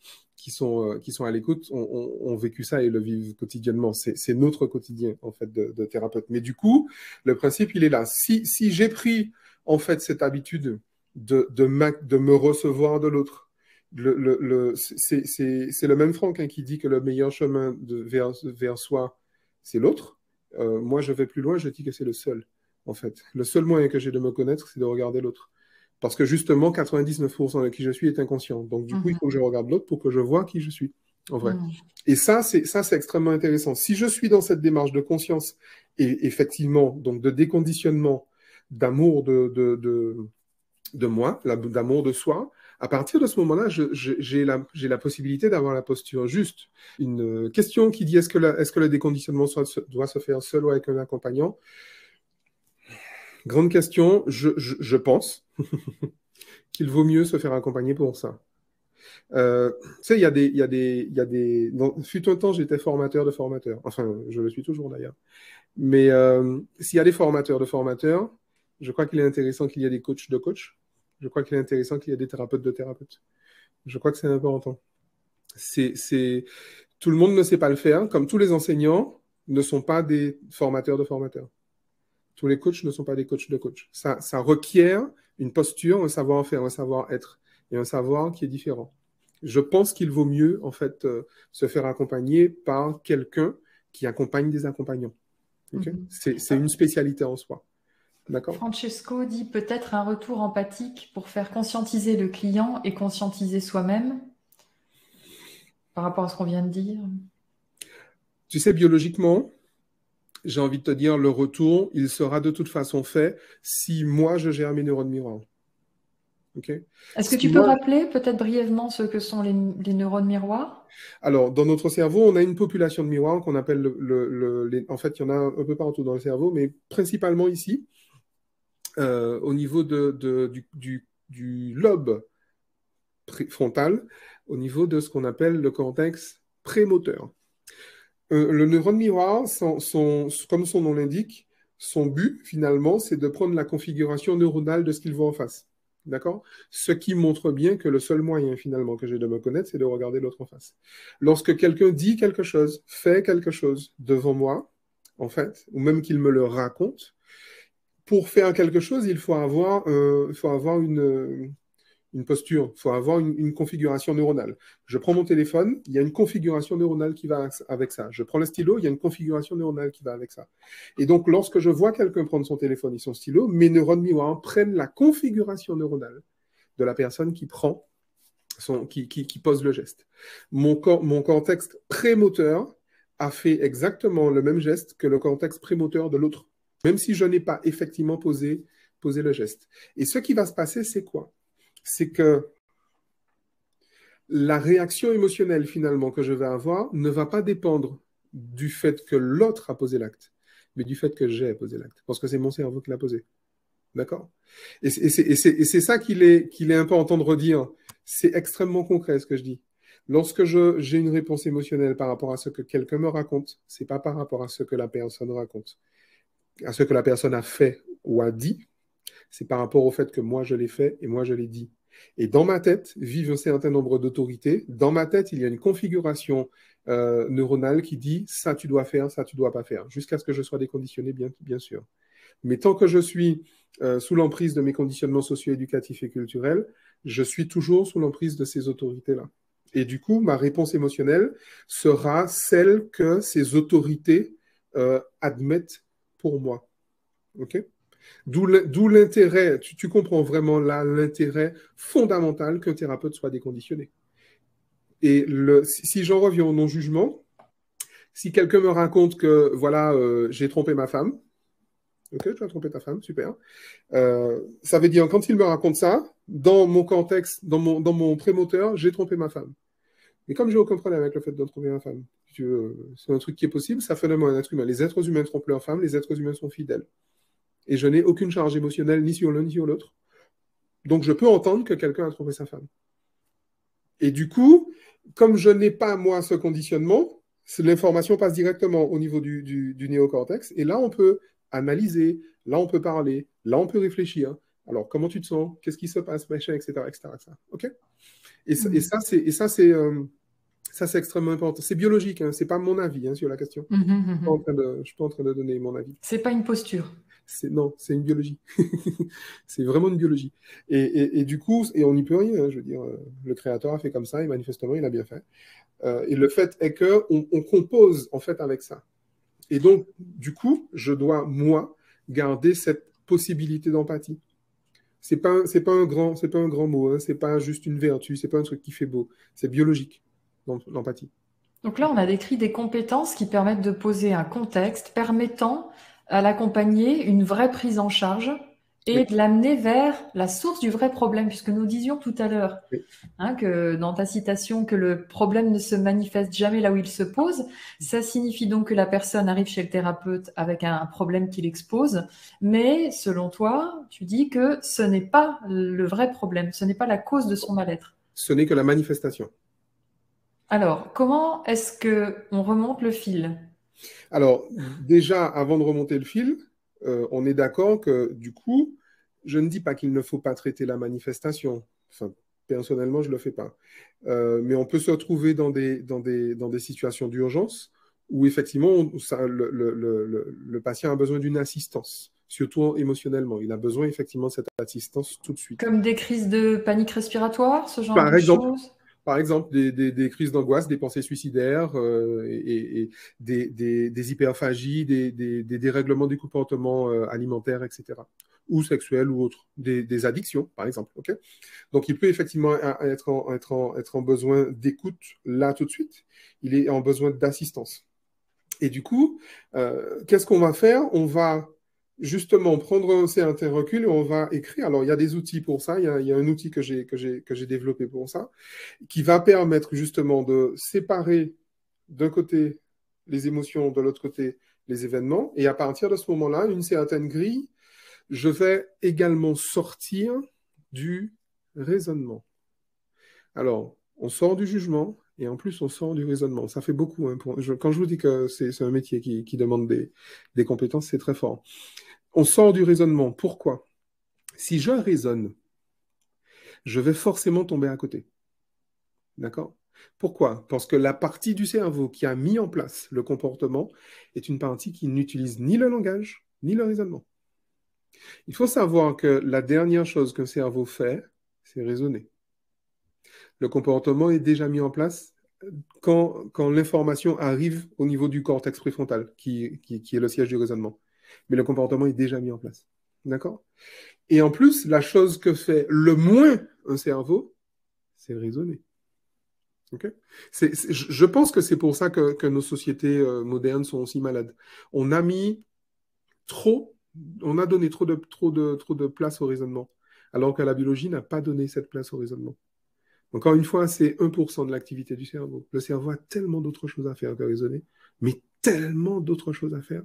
B: à l'écoute ont vécu ça et le vivent quotidiennement. C'est notre quotidien, en fait, de thérapeute. Mais du coup, le principe, il est là. Si j'ai pris, en fait, cette habitude de me recevoir de l'autre, C'est le même Franck hein, qui dit que le meilleur chemin vers soi, c'est l'autre. Moi, je vais plus loin, je dis que c'est le seul, en fait. Le seul moyen que j'ai de me connaître, c'est de regarder l'autre. Parce que justement, 99% de qui je suis est inconscient. Donc, du coup, il faut que je regarde l'autre pour que je vois qui je suis, en vrai. Et ça, c'est extrêmement intéressant. Si je suis dans cette démarche de conscience et effectivement, donc de déconditionnement, d'amour de moi, d'amour de soi, à partir de ce moment-là, j'ai la possibilité d'avoir la posture juste. Une question qui dit est-ce que le déconditionnement doit se faire seul ou avec un accompagnant? Grande question, je pense qu'il vaut mieux se faire accompagner pour ça. Tu sais, fut un temps, j'étais formateur de formateurs. Enfin, je le suis toujours d'ailleurs. Mais s'il y a des formateurs de formateurs, je crois qu'il est intéressant qu'il y ait des coachs de coachs. Je crois qu'il est intéressant qu'il y ait des thérapeutes de thérapeutes. Je crois que c'est important. Tout le monde ne sait pas le faire, comme tous les enseignants ne sont pas des formateurs de formateurs. Tous les coachs ne sont pas des coachs de coachs. Ça requiert une posture, un savoir-faire, un savoir-être et un savoir qui est différent. Je pense qu'il vaut mieux, en fait, se faire accompagner par quelqu'un qui accompagne des accompagnants. Okay? C'est une spécialité en soi. D'accord ?
A: Francesco dit peut-être un retour empathique pour faire conscientiser le client et conscientiser soi-même par rapport à ce qu'on vient de dire.
B: Tu sais, biologiquement, j'ai envie de te dire, le retour, il sera de toute façon fait si moi, je gère mes neurones miroirs. Okay.
A: Est-ce que tu peux rappeler peut-être brièvement ce que sont les neurones miroirs?
B: Alors, dans notre cerveau, on a une population de miroirs qu'on appelle en fait, il y en a un peu partout dans le cerveau, mais principalement ici, au niveau du lobe frontal, au niveau de ce qu'on appelle le cortex prémoteur. Le neurone miroir, comme son nom l'indique, son but, finalement, c'est de prendre la configuration neuronale de ce qu'il voit en face. D'accord? Ce qui montre bien que le seul moyen, finalement, que j'ai de me connaître, c'est de regarder l'autre en face. Lorsque quelqu'un dit quelque chose, fait quelque chose devant moi, en fait, ou même qu'il me le raconte, pour faire quelque chose, il faut avoir une posture, il faut avoir une configuration neuronale. Je prends mon téléphone, il y a une configuration neuronale qui va avec ça. Je prends le stylo, il y a une configuration neuronale qui va avec ça. Et donc, lorsque je vois quelqu'un prendre son téléphone et son stylo, mes neurones miroirs prennent la configuration neuronale de la personne qui prend, qui pose le geste. Mon cortex prémoteur a fait exactement le même geste que le cortex prémoteur de l'autre, même si je n'ai pas effectivement posé le geste. Et ce qui va se passer, c'est quoi? C'est que la réaction émotionnelle finalement que je vais avoir ne va pas dépendre du fait que l'autre a posé l'acte, mais du fait que j'ai posé l'acte, parce que c'est mon cerveau qui l'a posé. D'accord? Et c'est ça qu'il est important de redire. C'est extrêmement concret ce que je dis. Lorsque j'ai une réponse émotionnelle par rapport à ce que quelqu'un me raconte, c'est pas par rapport à ce que la personne raconte, à ce que la personne a fait ou a dit, c'est par rapport au fait que moi je l'ai fait et moi je l'ai dit. Et dans ma tête vivent un certain nombre d'autorités. Dans ma tête, il y a une configuration neuronale qui dit ça tu dois faire, ça tu dois pas faire, jusqu'à ce que je sois déconditionné, bien sûr. Mais tant que je suis sous l'emprise de mes conditionnements socio-éducatifs et culturels, je suis toujours sous l'emprise de ces autorités-là. Et du coup, ma réponse émotionnelle sera celle que ces autorités admettent pour moi. OK ? D'où l'intérêt, tu comprends vraiment là l'intérêt fondamental qu'un thérapeute soit déconditionné. Et si j'en reviens au non-jugement, si quelqu'un me raconte que, voilà, j'ai trompé ma femme, ok, tu as trompé ta femme, super. Ça veut dire, quand il me raconte ça, dans mon contexte, dans mon prémoteur, j'ai trompé ma femme. Mais comme j'ai aucun problème avec le fait de tromper ma femme, c'est un truc qui est possible, ça fait de moi un être humain. Les êtres humains trompent leur femme, les êtres humains sont fidèles. Et je n'ai aucune charge émotionnelle ni sur l'un ni sur l'autre. Donc je peux entendre que quelqu'un a trompé sa femme. Et du coup, comme je n'ai pas, moi, ce conditionnement, l'information passe directement au niveau du néocortex. Et là, on peut analyser, là, on peut parler, là, on peut réfléchir. Alors, comment tu te sens? Qu'est-ce qui se passe? Machin, etc., etc., etc. OK? Et ça, c'est extrêmement important. C'est biologique, hein, c'est pas mon avis hein, sur la question. Je suis pas en train de donner mon avis.
A: C'est pas une posture.
B: Non, c'est une biologie. C'est vraiment une biologie. Et du coup, et on n'y peut rien, hein, je veux dire, le créateur a fait comme ça et manifestement, il a bien fait. Et le fait est que on compose en fait avec ça. Et donc, du coup, je dois, moi, garder cette possibilité d'empathie. C'est pas un grand mot, hein, c'est pas juste une vertu, c'est pas un truc qui fait beau. C'est biologique, l'empathie.
A: Donc là, on a décrit des compétences qui permettent de poser un contexte permettant à l'accompagner une vraie prise en charge et
B: Oui,
A: de l'amener vers la source du vrai problème, puisque nous disions tout à l'heure,
B: oui.
A: hein, que dans ta citation, que le problème ne se manifeste jamais là où il se pose. Ça signifie donc que la personne arrive chez le thérapeute avec un problème qui l'expose, mais selon toi, tu dis que ce n'est pas le vrai problème, ce n'est pas la cause de son mal-être.
B: Ce n'est que la manifestation.
A: Alors, comment est-ce que on remonte le fil?
B: Alors, déjà, avant de remonter le fil, on est d'accord que, du coup, je ne dis pas qu'il ne faut pas traiter la manifestation. Enfin, personnellement, je ne le fais pas. Mais on peut se retrouver dans des situations d'urgence où, effectivement, le patient a besoin d'une assistance, surtout émotionnellement. Il a besoin, effectivement, de cette assistance tout de suite.
A: Comme des crises de panique respiratoire, ce genre
B: Par
A: de
B: exemple,
A: choses?
B: Par exemple, des crises d'angoisse, des pensées suicidaires, et des hyperphagies, des dérèglements du comportement alimentaire, etc. Ou sexuel ou autre. Des addictions, par exemple. Ok. Donc, il peut effectivement être en besoin d'écoute là tout de suite. Il est en besoin d'assistance. Et du coup, qu'est-ce qu'on va faire? On va justement prendre un certain recul et on va écrire. Alors, il y a des outils pour ça. Il y a un outil que j'ai développé pour ça qui va permettre justement de séparer d'un côté les émotions, de l'autre côté les événements. Et à partir de ce moment-là, une certaine grille, je vais également sortir du raisonnement. Alors, on sort du jugement et en plus on sort du raisonnement. Ça fait beaucoup, hein, quand je vous dis que c'est un métier qui demande des compétences, c'est très fort. On sort du raisonnement. Pourquoi? Si je raisonne, je vais forcément tomber à côté. D'accord? Pourquoi? Parce que la partie du cerveau qui a mis en place le comportement est une partie qui n'utilise ni le langage, ni le raisonnement. Il faut savoir que la dernière chose qu'un cerveau fait, c'est raisonner. Le comportement est déjà mis en place quand l'information arrive au niveau du cortex préfrontal, qui est le siège du raisonnement. Mais le comportement est déjà mis en place. D'accord? Et en plus, la chose que fait le moins un cerveau, c'est raisonner. Okay. Je pense que c'est pour ça que nos sociétés modernes sont aussi malades. On a mis trop, on a donné trop de place au raisonnement, alors que la biologie n'a pas donné cette place au raisonnement. Encore une fois, c'est 1% de l'activité du cerveau. Le cerveau a tellement d'autres choses à faire que raisonner, mais tellement d'autres choses à faire.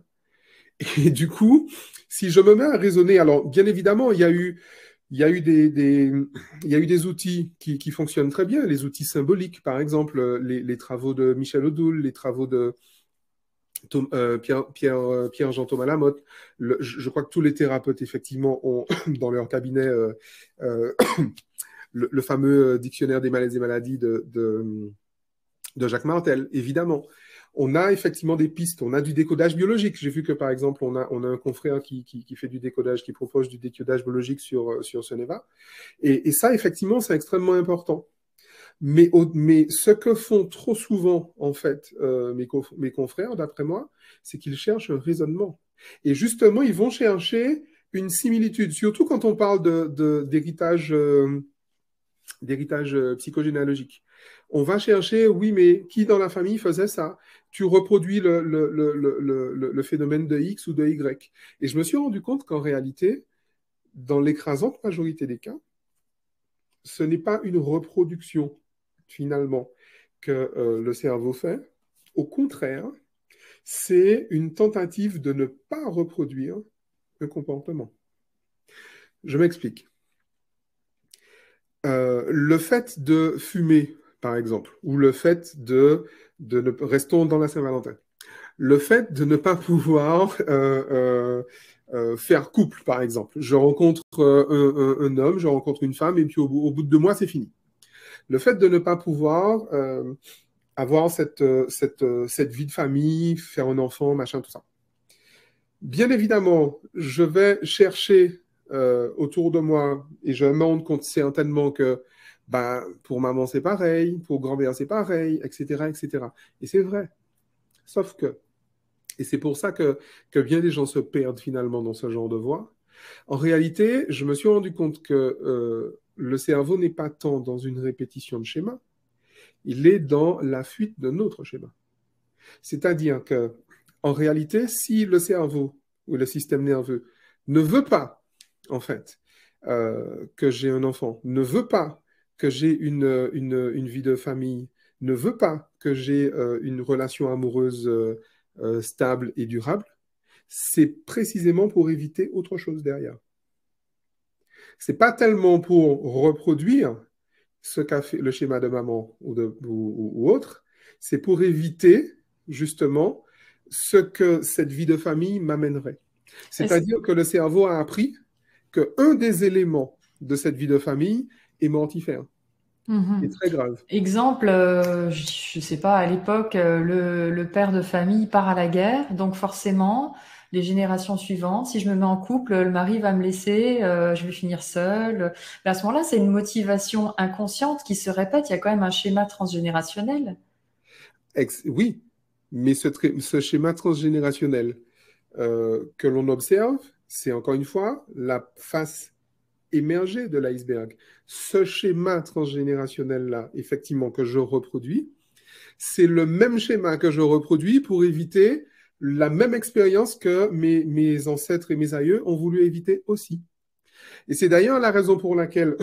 B: Et du coup, si je me mets à raisonner, alors bien évidemment, il y a eu il y a eu des outils qui fonctionnent très bien, les outils symboliques, par exemple, les travaux de Michel Odoul, les travaux de Pierre-Jean Thomas Lamotte. Je crois que tous les thérapeutes, effectivement, ont dans leur cabinet euh, le fameux dictionnaire des malaises et maladies de Jacques Martel, évidemment. On a effectivement des pistes, on a du décodage biologique. J'ai vu que, par exemple, on a un confrère qui fait du décodage, qui propose du décodage biologique sur Soneva. Et ça, effectivement, c'est extrêmement important. Mais ce que font trop souvent, en fait, mes confrères, d'après moi, c'est qu'ils cherchent un raisonnement. Et justement, ils vont chercher une similitude, surtout quand on parle d'héritage psychogénéalogique. On va chercher, oui, mais qui dans la famille faisait ça? Tu reproduis le phénomène de X ou de Y. Et je me suis rendu compte qu'en réalité, dans l'écrasante majorité des cas, ce n'est pas une reproduction, finalement, que le cerveau fait. Au contraire, c'est une tentative de ne pas reproduire un comportement. Je m'explique. Le fait de fumer, par exemple, ou le fait restons dans la Saint-Valentin, le fait de ne pas pouvoir faire couple, par exemple. Je rencontre un homme, je rencontre une femme, et puis au bout de 2 mois, c'est fini. Le fait de ne pas pouvoir avoir cette vie de famille, faire un enfant, machin, tout ça. Bien évidemment, je vais chercher autour de moi et je me rends compte certainement que ben, pour maman c'est pareil, pour grand-mère c'est pareil, etc., etc. Et c'est vrai. Sauf que, et c'est pour ça que bien des gens se perdent finalement dans ce genre de voie. En réalité, je me suis rendu compte que le cerveau n'est pas tant dans une répétition de schéma, il est dans la fuite de notre schéma. C'est-à-dire que, en réalité, si le cerveau ou le système nerveux ne veut pas, en fait, que j'ai un enfant, ne veut pas que j'ai une vie de famille, ne veut pas que j'ai une relation amoureuse stable et durable, c'est précisément pour éviter autre chose derrière. C'est pas tellement pour reproduire ce qu'a fait le schéma de maman ou autre, c'est pour éviter justement ce que cette vie de famille m'amènerait.
A: Est-ce-
B: C'est-à-dire que le cerveau a appris qu'un des éléments de cette vie de famille est mortifère, est
A: Mhm.
B: très grave.
A: Exemple, je sais pas, à l'époque, le père de famille part à la guerre, donc forcément, les générations suivantes, si je me mets en couple, le mari va me laisser, je vais finir seule. Mais à ce moment-là, c'est une motivation inconsciente qui se répète. Il y a quand même un schéma transgénérationnel.
B: Oui, mais ce schéma transgénérationnel que l'on observe, c'est encore une fois la face émergée de l'iceberg. Ce schéma transgénérationnel-là, effectivement, que je reproduis, c'est le même schéma que je reproduis pour éviter la même expérience que mes ancêtres et mes aïeux ont voulu éviter aussi. Et c'est d'ailleurs la raison pour laquelle,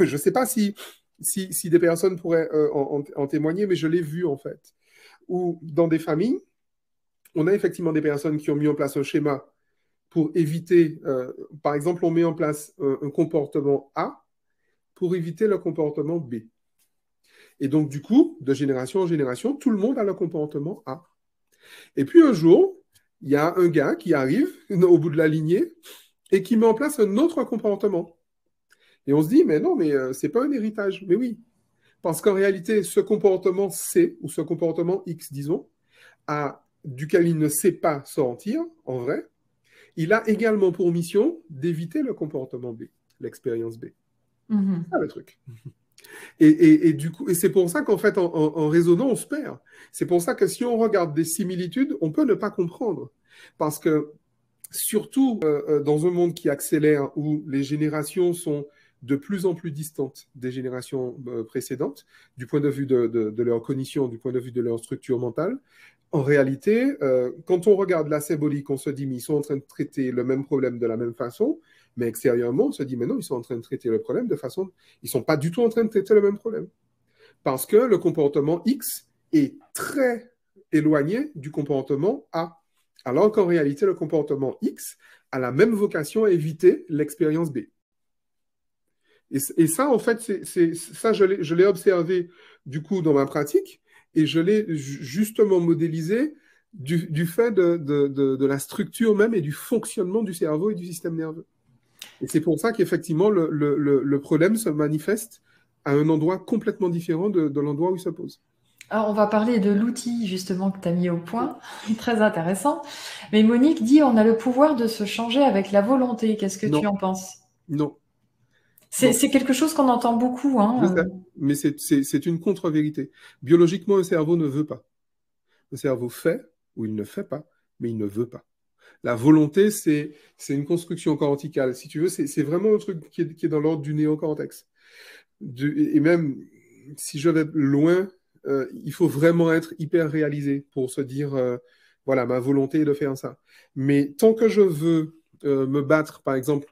B: je ne sais pas si des personnes pourraient en témoigner, mais je l'ai vu en fait, où dans des familles, on a effectivement des personnes qui ont mis en place un schéma pour éviter, par exemple, on met en place un comportement A pour éviter le comportement B. Et donc, du coup, de génération en génération, tout le monde a le comportement A. Et puis un jour, il y a un gars qui arrive au bout de la lignée et qui met en place un autre comportement. Et on se dit, mais non, mais c'est pas un héritage. Mais oui, parce qu'en réalité, ce comportement C, ou ce comportement X, disons, duquel il ne sait pas sortir, en vrai, il a également pour mission d'éviter le comportement B, l'expérience B. C'est ça
A: Mhm.
B: le truc. Et du coup, et c'est pour ça qu'en fait, en raisonnant, on se perd. C'est pour ça que si on regarde des similitudes, on peut ne pas comprendre. Parce que surtout dans un monde qui accélère, où les générations sont de plus en plus distantes des générations précédentes, du point de vue de leur cognition, du point de vue de leur structure mentale, en réalité, quand on regarde la symbolique, on se dit, mais ils sont en train de traiter le même problème de la même façon, mais extérieurement, on se dit, mais non, ils sont en train de traiter le problème de façon... Ils ne sont pas du tout en train de traiter le même problème. Parce que le comportement X est très éloigné du comportement A. Alors qu'en réalité, le comportement X a la même vocation à éviter l'expérience B. Et ça, en fait, ça, je l'ai observé du coup dans ma pratique et je l'ai justement modélisé du fait de la structure même et du fonctionnement du cerveau et du système nerveux. Et c'est pour ça qu'effectivement, le problème se manifeste à un endroit complètement différent de l'endroit où il se pose.
A: Alors, on va parler de l'outil justement que tu as mis au point, très intéressant. Mais Monique dit on a le pouvoir de se changer avec la volonté. Qu'est-ce que tu
B: Non,
A: en penses?
B: non,
A: C'est
B: non.
A: c'est quelque chose qu'on entend beaucoup,
B: Je
A: hein.
B: sais, mais c'est une contre-vérité. Biologiquement, un cerveau ne veut pas. Un cerveau fait ou il ne fait pas, mais il ne veut pas. La volonté, c'est une construction corticale. Si tu veux, c'est vraiment un truc qui est dans l'ordre du néocortex. Et même si je vais loin, il faut vraiment être hyper réalisé pour se dire, voilà, ma volonté est de faire ça. Mais tant que je veux me battre, par exemple,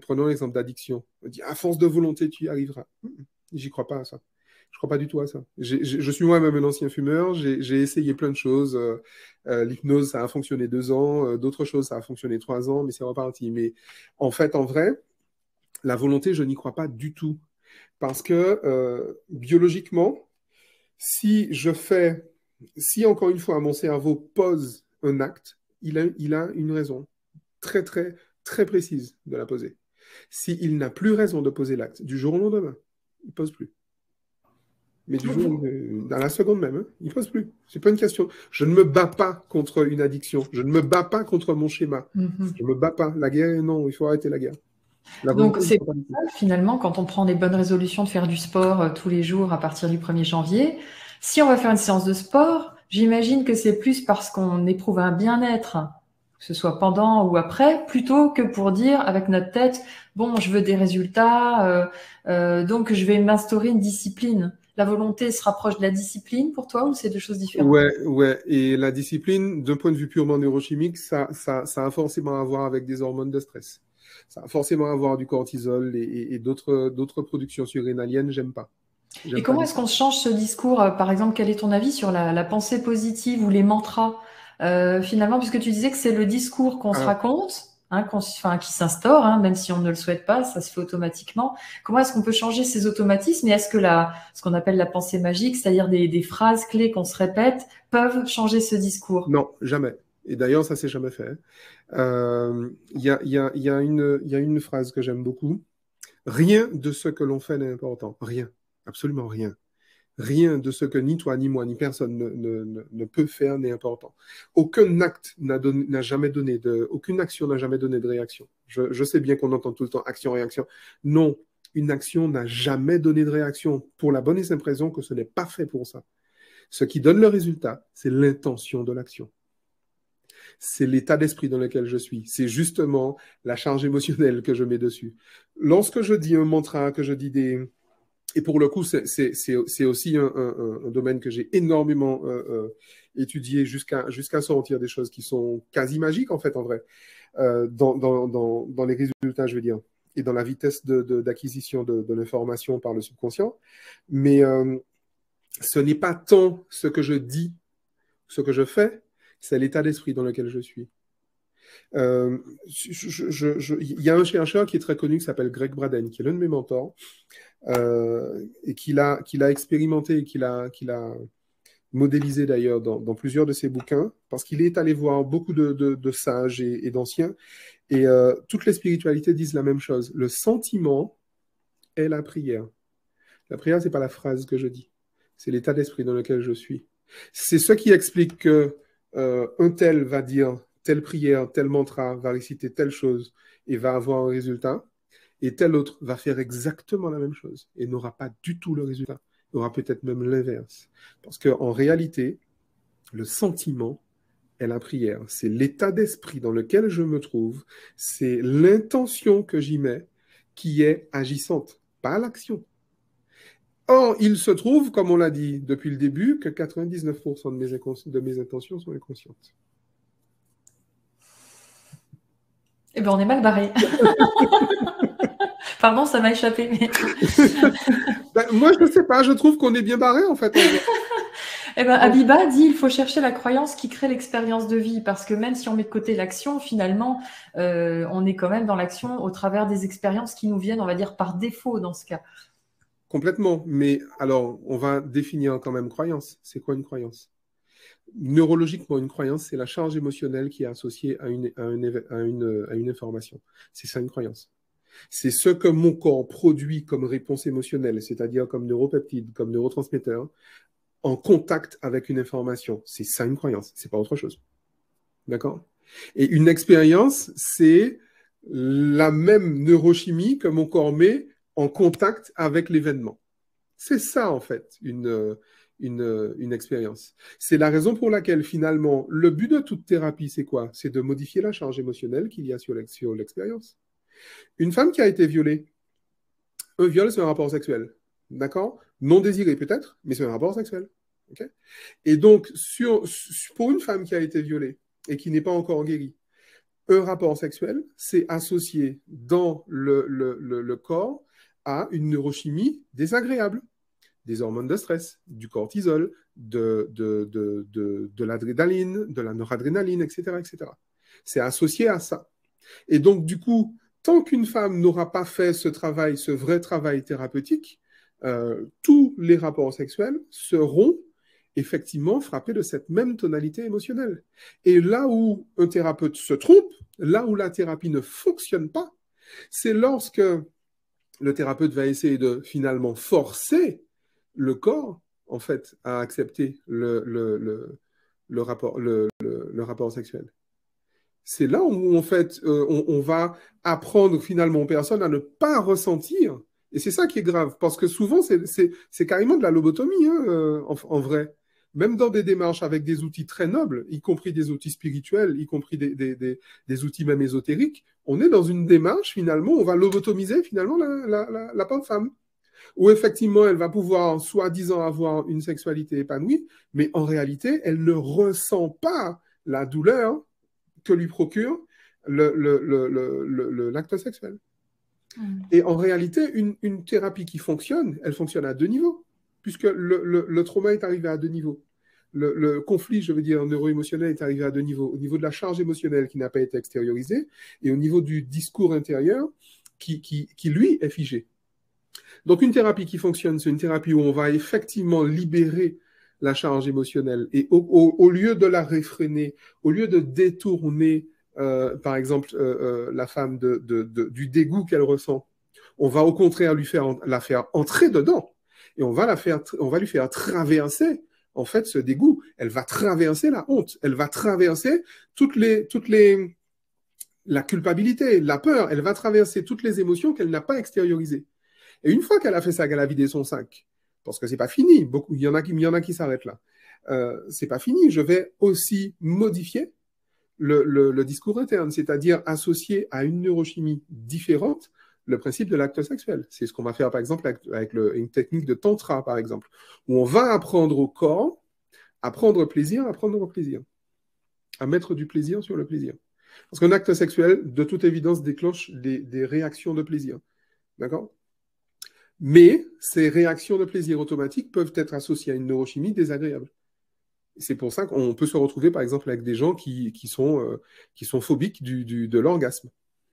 B: prenons l'exemple d'addiction. On dit, à force de volonté, tu y arriveras. J'y crois pas à ça. Je crois pas du tout à ça. Je suis moi-même un ancien fumeur. J'ai essayé plein de choses. L'hypnose, ça a fonctionné 2 ans. D'autres choses, ça a fonctionné 3 ans, mais c'est reparti. Mais en fait, en vrai, la volonté, je n'y crois pas du tout. Parce que biologiquement, si je fais, si encore une fois mon cerveau pose un acte, il a une raison très, très, très précise de la poser. S'il n'a plus raison de poser l'acte du jour au lendemain, il ne pose plus. Mais du jour, dans la seconde même, hein, il ne pose plus. C'est pas une question. Je ne me bats pas contre une addiction. Je ne me bats pas contre mon schéma. Je ne me bats pas. La guerre, non, il faut arrêter la guerre. La
A: Donc,
B: volonté, il
A: c'est
B: faut pas du tout.
A: finalement, quand on prend des bonnes résolutions de faire du sport tous les jours à partir du 1er janvier, si on va faire une séance de sport, j'imagine que c'est plus parce qu'on éprouve un bien-être, que ce soit pendant ou après, plutôt que pour dire avec notre tête, bon, je veux des résultats, donc je vais m'instaurer une discipline. La volonté se rapproche de la discipline pour toi ou c'est deux choses différentes?
B: Ouais, ouais. Et la discipline, d'un point de vue purement neurochimique, ça a forcément à voir avec des hormones de stress. Ça a forcément à voir du cortisol et d'autres productions surrénaliennes, j'aime pas.
A: Et
B: J'aime pas
A: comment
B: du
A: est-ce
B: tout.
A: qu'on change ce discours? Par exemple, quel est ton avis sur la pensée positive ou les mantras? Finalement, puisque tu disais que c'est le discours qu'on se
B: Alors,
A: raconte, hein, enfin, qui s'instaure, hein, même si on ne le souhaite pas, ça se fait automatiquement. Comment est-ce qu'on peut changer ces automatismes? Et est-ce que ce qu'on appelle la pensée magique, c'est-à-dire des phrases clés qu'on se répète, peuvent changer ce discours?
B: non, jamais. Et d'ailleurs, ça s'est jamais fait. Il y a une phrase que j'aime beaucoup. Rien de ce que l'on fait n'est important. Rien. Absolument rien. Rien de ce que ni toi, ni moi, ni personne ne peut faire n'est important. Aucun acte n'a jamais donné aucune action n'a jamais donné de réaction. Je sais bien qu'on entend tout le temps action-réaction. Non, une action n'a jamais donné de réaction pour la bonne et simple raison que ce n'est pas fait pour ça. Ce qui donne le résultat, c'est l'intention de l'action. C'est l'état d'esprit dans lequel je suis. C'est justement la charge émotionnelle que je mets dessus. Lorsque je dis un mantra, que je dis des... Et pour le coup, c'est aussi un domaine que j'ai énormément étudié jusqu'à sortir des choses qui sont quasi magiques, en fait, en vrai, dans les résultats, je veux dire, et dans la vitesse d'acquisition de l'information par le subconscient. Mais ce n'est pas tant ce que je dis, ce que je fais, c'est l'état d'esprit dans lequel je suis. Il y a un chercheur qui est très connu qui s'appelle Greg Braden, qui est l'un de mes mentors, et qu'il a expérimenté et qu'il a modélisé d'ailleurs dans plusieurs de ses bouquins, parce qu'il est allé voir beaucoup de sages et d'anciens, et toutes les spiritualités disent la même chose. Le sentiment est la prière. La prière, c'est pas la phrase que je dis, c'est l'état d'esprit dans lequel je suis. C'est ce qui explique que un tel va dire telle prière, tel mantra, va réciter telle chose et va avoir un résultat, et tel autre va faire exactement la même chose et n'aura pas du tout le résultat. Il aura peut-être même l'inverse. Parce qu'en réalité, le sentiment est la prière. C'est l'état d'esprit dans lequel je me trouve, c'est l'intention que j'y mets qui est agissante, pas l'action. Or, il se trouve, comme on l'a dit depuis le début, que 99% de mes intentions sont inconscientes.
A: Eh ben, on est mal barré. Pardon, ça m'a échappé. Mais...
B: Ben, moi, je ne sais pas, je trouve qu'on est bien barré en fait.
A: Eh ben, Abiba dit il faut chercher la croyance qui crée l'expérience de vie, parce que même si on met de côté l'action, finalement, on est quand même dans l'action au travers des expériences qui nous viennent, on va dire, par défaut dans ce cas.
B: Complètement. Mais alors, on va définir quand même croyance. C'est quoi une croyance? Neurologiquement, une croyance, c'est la charge émotionnelle qui est associée à une information. C'est ça une croyance. C'est ce que mon corps produit comme réponse émotionnelle, c'est-à-dire comme neuropeptide, comme neurotransmetteur, en contact avec une information. C'est ça une croyance, c'est pas autre chose. D'accord? Et une expérience, c'est la même neurochimie que mon corps met en contact avec l'événement. C'est ça, en fait, une expérience. C'est la raison pour laquelle, finalement, le but de toute thérapie, c'est quoi? C'est de modifier la charge émotionnelle qu'il y a sur l'expérience. Une femme qui a été violée, un viol, c'est un rapport sexuel. D'accord? Non désiré peut-être, mais c'est un rapport sexuel. Okay? Et donc, pour une femme qui a été violée et qui n'est pas encore guérie, un rapport sexuel, c'est associé dans le corps à une neurochimie désagréable, des hormones de stress, du cortisol, de l'adrénaline, de la noradrénaline, etc., etc. C'est associé à ça. Et donc, du coup, tant qu'une femme n'aura pas fait ce travail, ce vrai travail thérapeutique, tous les rapports sexuels seront effectivement frappés de cette même tonalité émotionnelle. Et là où un thérapeute se trompe, là où la thérapie ne fonctionne pas, c'est lorsque le thérapeute va essayer de finalement forcer le corps, en fait, à accepter le rapport sexuel. C'est là où, en fait, on va apprendre finalement aux personnes à ne pas ressentir. Et c'est ça qui est grave, parce que souvent, c'est carrément de la lobotomie, hein, en vrai. Même dans des démarches avec des outils très nobles, y compris des outils spirituels, y compris des outils même ésotériques, on est dans une démarche, finalement, on va lobotomiser, finalement, la pauvre femme. Où effectivement, elle va pouvoir, soi-disant, avoir une sexualité épanouie, mais en réalité, elle ne ressent pas la douleur que lui procure l'acte sexuel.
A: Mm.
B: Et en réalité, une thérapie qui fonctionne, elle fonctionne à deux niveaux, puisque le trauma est arrivé à deux niveaux. Le conflit, je veux dire, neuro-émotionnel est arrivé à deux niveaux. Au niveau de la charge émotionnelle qui n'a pas été extériorisée, et au niveau du discours intérieur qui lui, est figé. Donc, une thérapie qui fonctionne, c'est une thérapie où on va effectivement libérer la charge émotionnelle et au lieu de la réfréner, au lieu de détourner, par exemple, la femme du dégoût qu'elle ressent, on va au contraire la faire entrer dedans et on va lui faire traverser en fait ce dégoût. Elle va traverser la honte, elle va traverser la culpabilité, la peur, elle va traverser toutes les émotions qu'elle n'a pas extériorisées. Et une fois qu'elle a fait ça, qu'elle a vidé son sac, parce que c'est pas fini, il y en a qui s'arrêtent là. C'est pas fini. Je vais aussi modifier le discours interne, c'est-à-dire associer à une neurochimie différente le principe de l'acte sexuel. C'est ce qu'on va faire, par exemple, avec une technique de tantra, par exemple, où on va apprendre au corps à prendre plaisir, à mettre du plaisir sur le plaisir. Parce qu'un acte sexuel, de toute évidence, déclenche des réactions de plaisir. D'accord? Mais ces réactions de plaisir automatiques peuvent être associées à une neurochimie désagréable. C'est pour ça qu'on peut se retrouver, par exemple, avec des gens qui sont phobiques de l'orgasme.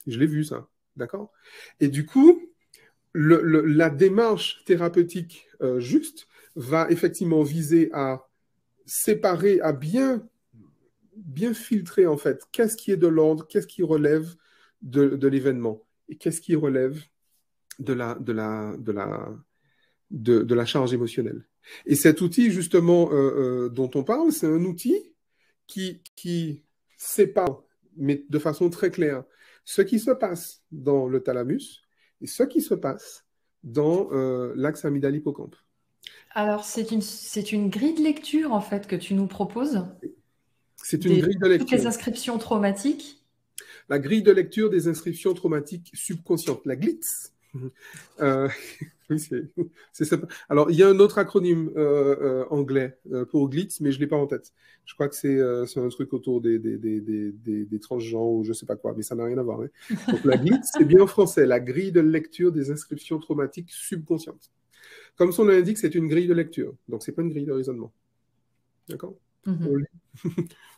B: Je l'ai vu, ça. D'accord? Et du coup, la démarche thérapeutique juste va effectivement viser à séparer, à bien filtrer, en fait, qu'est-ce qui est de l'ordre, qu'est-ce qui relève de l'événement et qu'est-ce qui relève de la charge émotionnelle. Et cet outil, justement, dont on parle, c'est un outil qui sépare, mais de façon très claire, ce qui se passe dans le thalamus et ce qui se passe dans l'axe amygdale-hippocampe.
A: Alors, c'est une grille de lecture, en fait, que tu nous proposes,
B: C'est une grille de
A: toutes les
B: lecture.
A: inscriptions traumatiques.
B: La grille de lecture des inscriptions traumatiques subconscientes, la GLITS. Euh, oui, c'est ça. Alors, il y a un autre acronyme anglais pour GLITS, mais je ne l'ai pas en tête. Je crois que c'est un truc autour des transgenres ou je ne sais pas quoi, mais ça n'a rien à voir. Hein. Donc, la GLITS, c'est bien en français, la grille de lecture des inscriptions traumatiques subconscientes. Comme son nom l'indique, c'est une grille de lecture. Donc, ce n'est pas une grille de raisonnement. D'accord? On lit.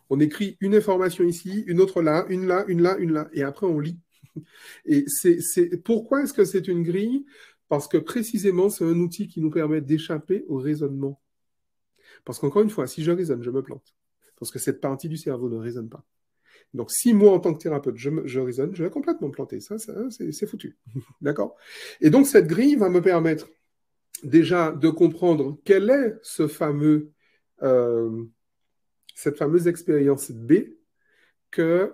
B: On écrit une information ici, une autre là, une là, une là, une là, et après on lit. Et pourquoi est-ce que c'est une grille? Parce que précisément, c'est un outil qui nous permet d'échapper au raisonnement. Parce qu'encore une fois, si je raisonne, je me plante. Parce que cette partie du cerveau ne raisonne pas. Donc, si moi, en tant que thérapeute, je raisonne, je vais complètement me planter. Ça c'est foutu. D'accord? Et donc, cette grille va me permettre déjà de comprendre quel est cette fameuse expérience B que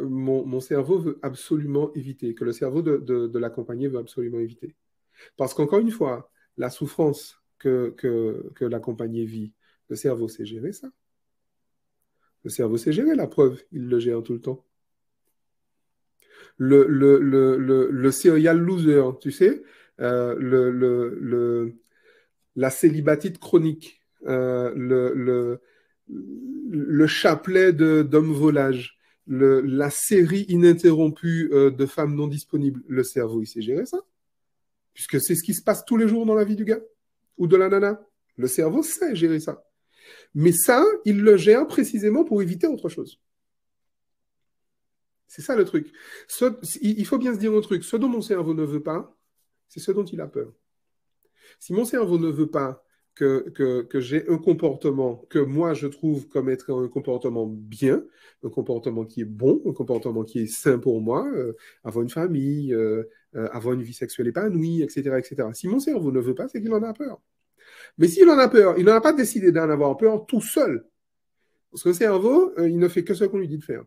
B: mon cerveau veut absolument éviter, que le cerveau de l'accompagné veut absolument éviter. Parce qu'encore une fois, la souffrance que l'accompagné vit, le cerveau sait gérer ça. Le cerveau sait gérer la preuve, il le gère tout le temps. Le serial loser, tu sais, la célibatite chronique, le chapelet d'hommes volages, la série ininterrompue de femmes non disponibles, le cerveau, il sait gérer ça. Puisque c'est ce qui se passe tous les jours dans la vie du gars ou de la nana. Le cerveau sait gérer ça. Mais ça, il le gère précisément pour éviter autre chose. C'est ça le truc. Il faut bien se dire un truc. Ce dont mon cerveau ne veut pas, c'est ce dont il a peur. Si mon cerveau ne veut pas que j'ai un comportement que moi je trouve comme être un comportement bien, un comportement qui est bon, un comportement qui est sain pour moi, avoir une famille, avoir une vie sexuelle épanouie, etc., etc. Si mon cerveau ne veut pas, c'est qu'il en a peur. Mais s'il en a peur, il n'en a pas décidé d'en avoir peur tout seul. Parce que le cerveau, il ne fait que ce qu'on lui dit de faire.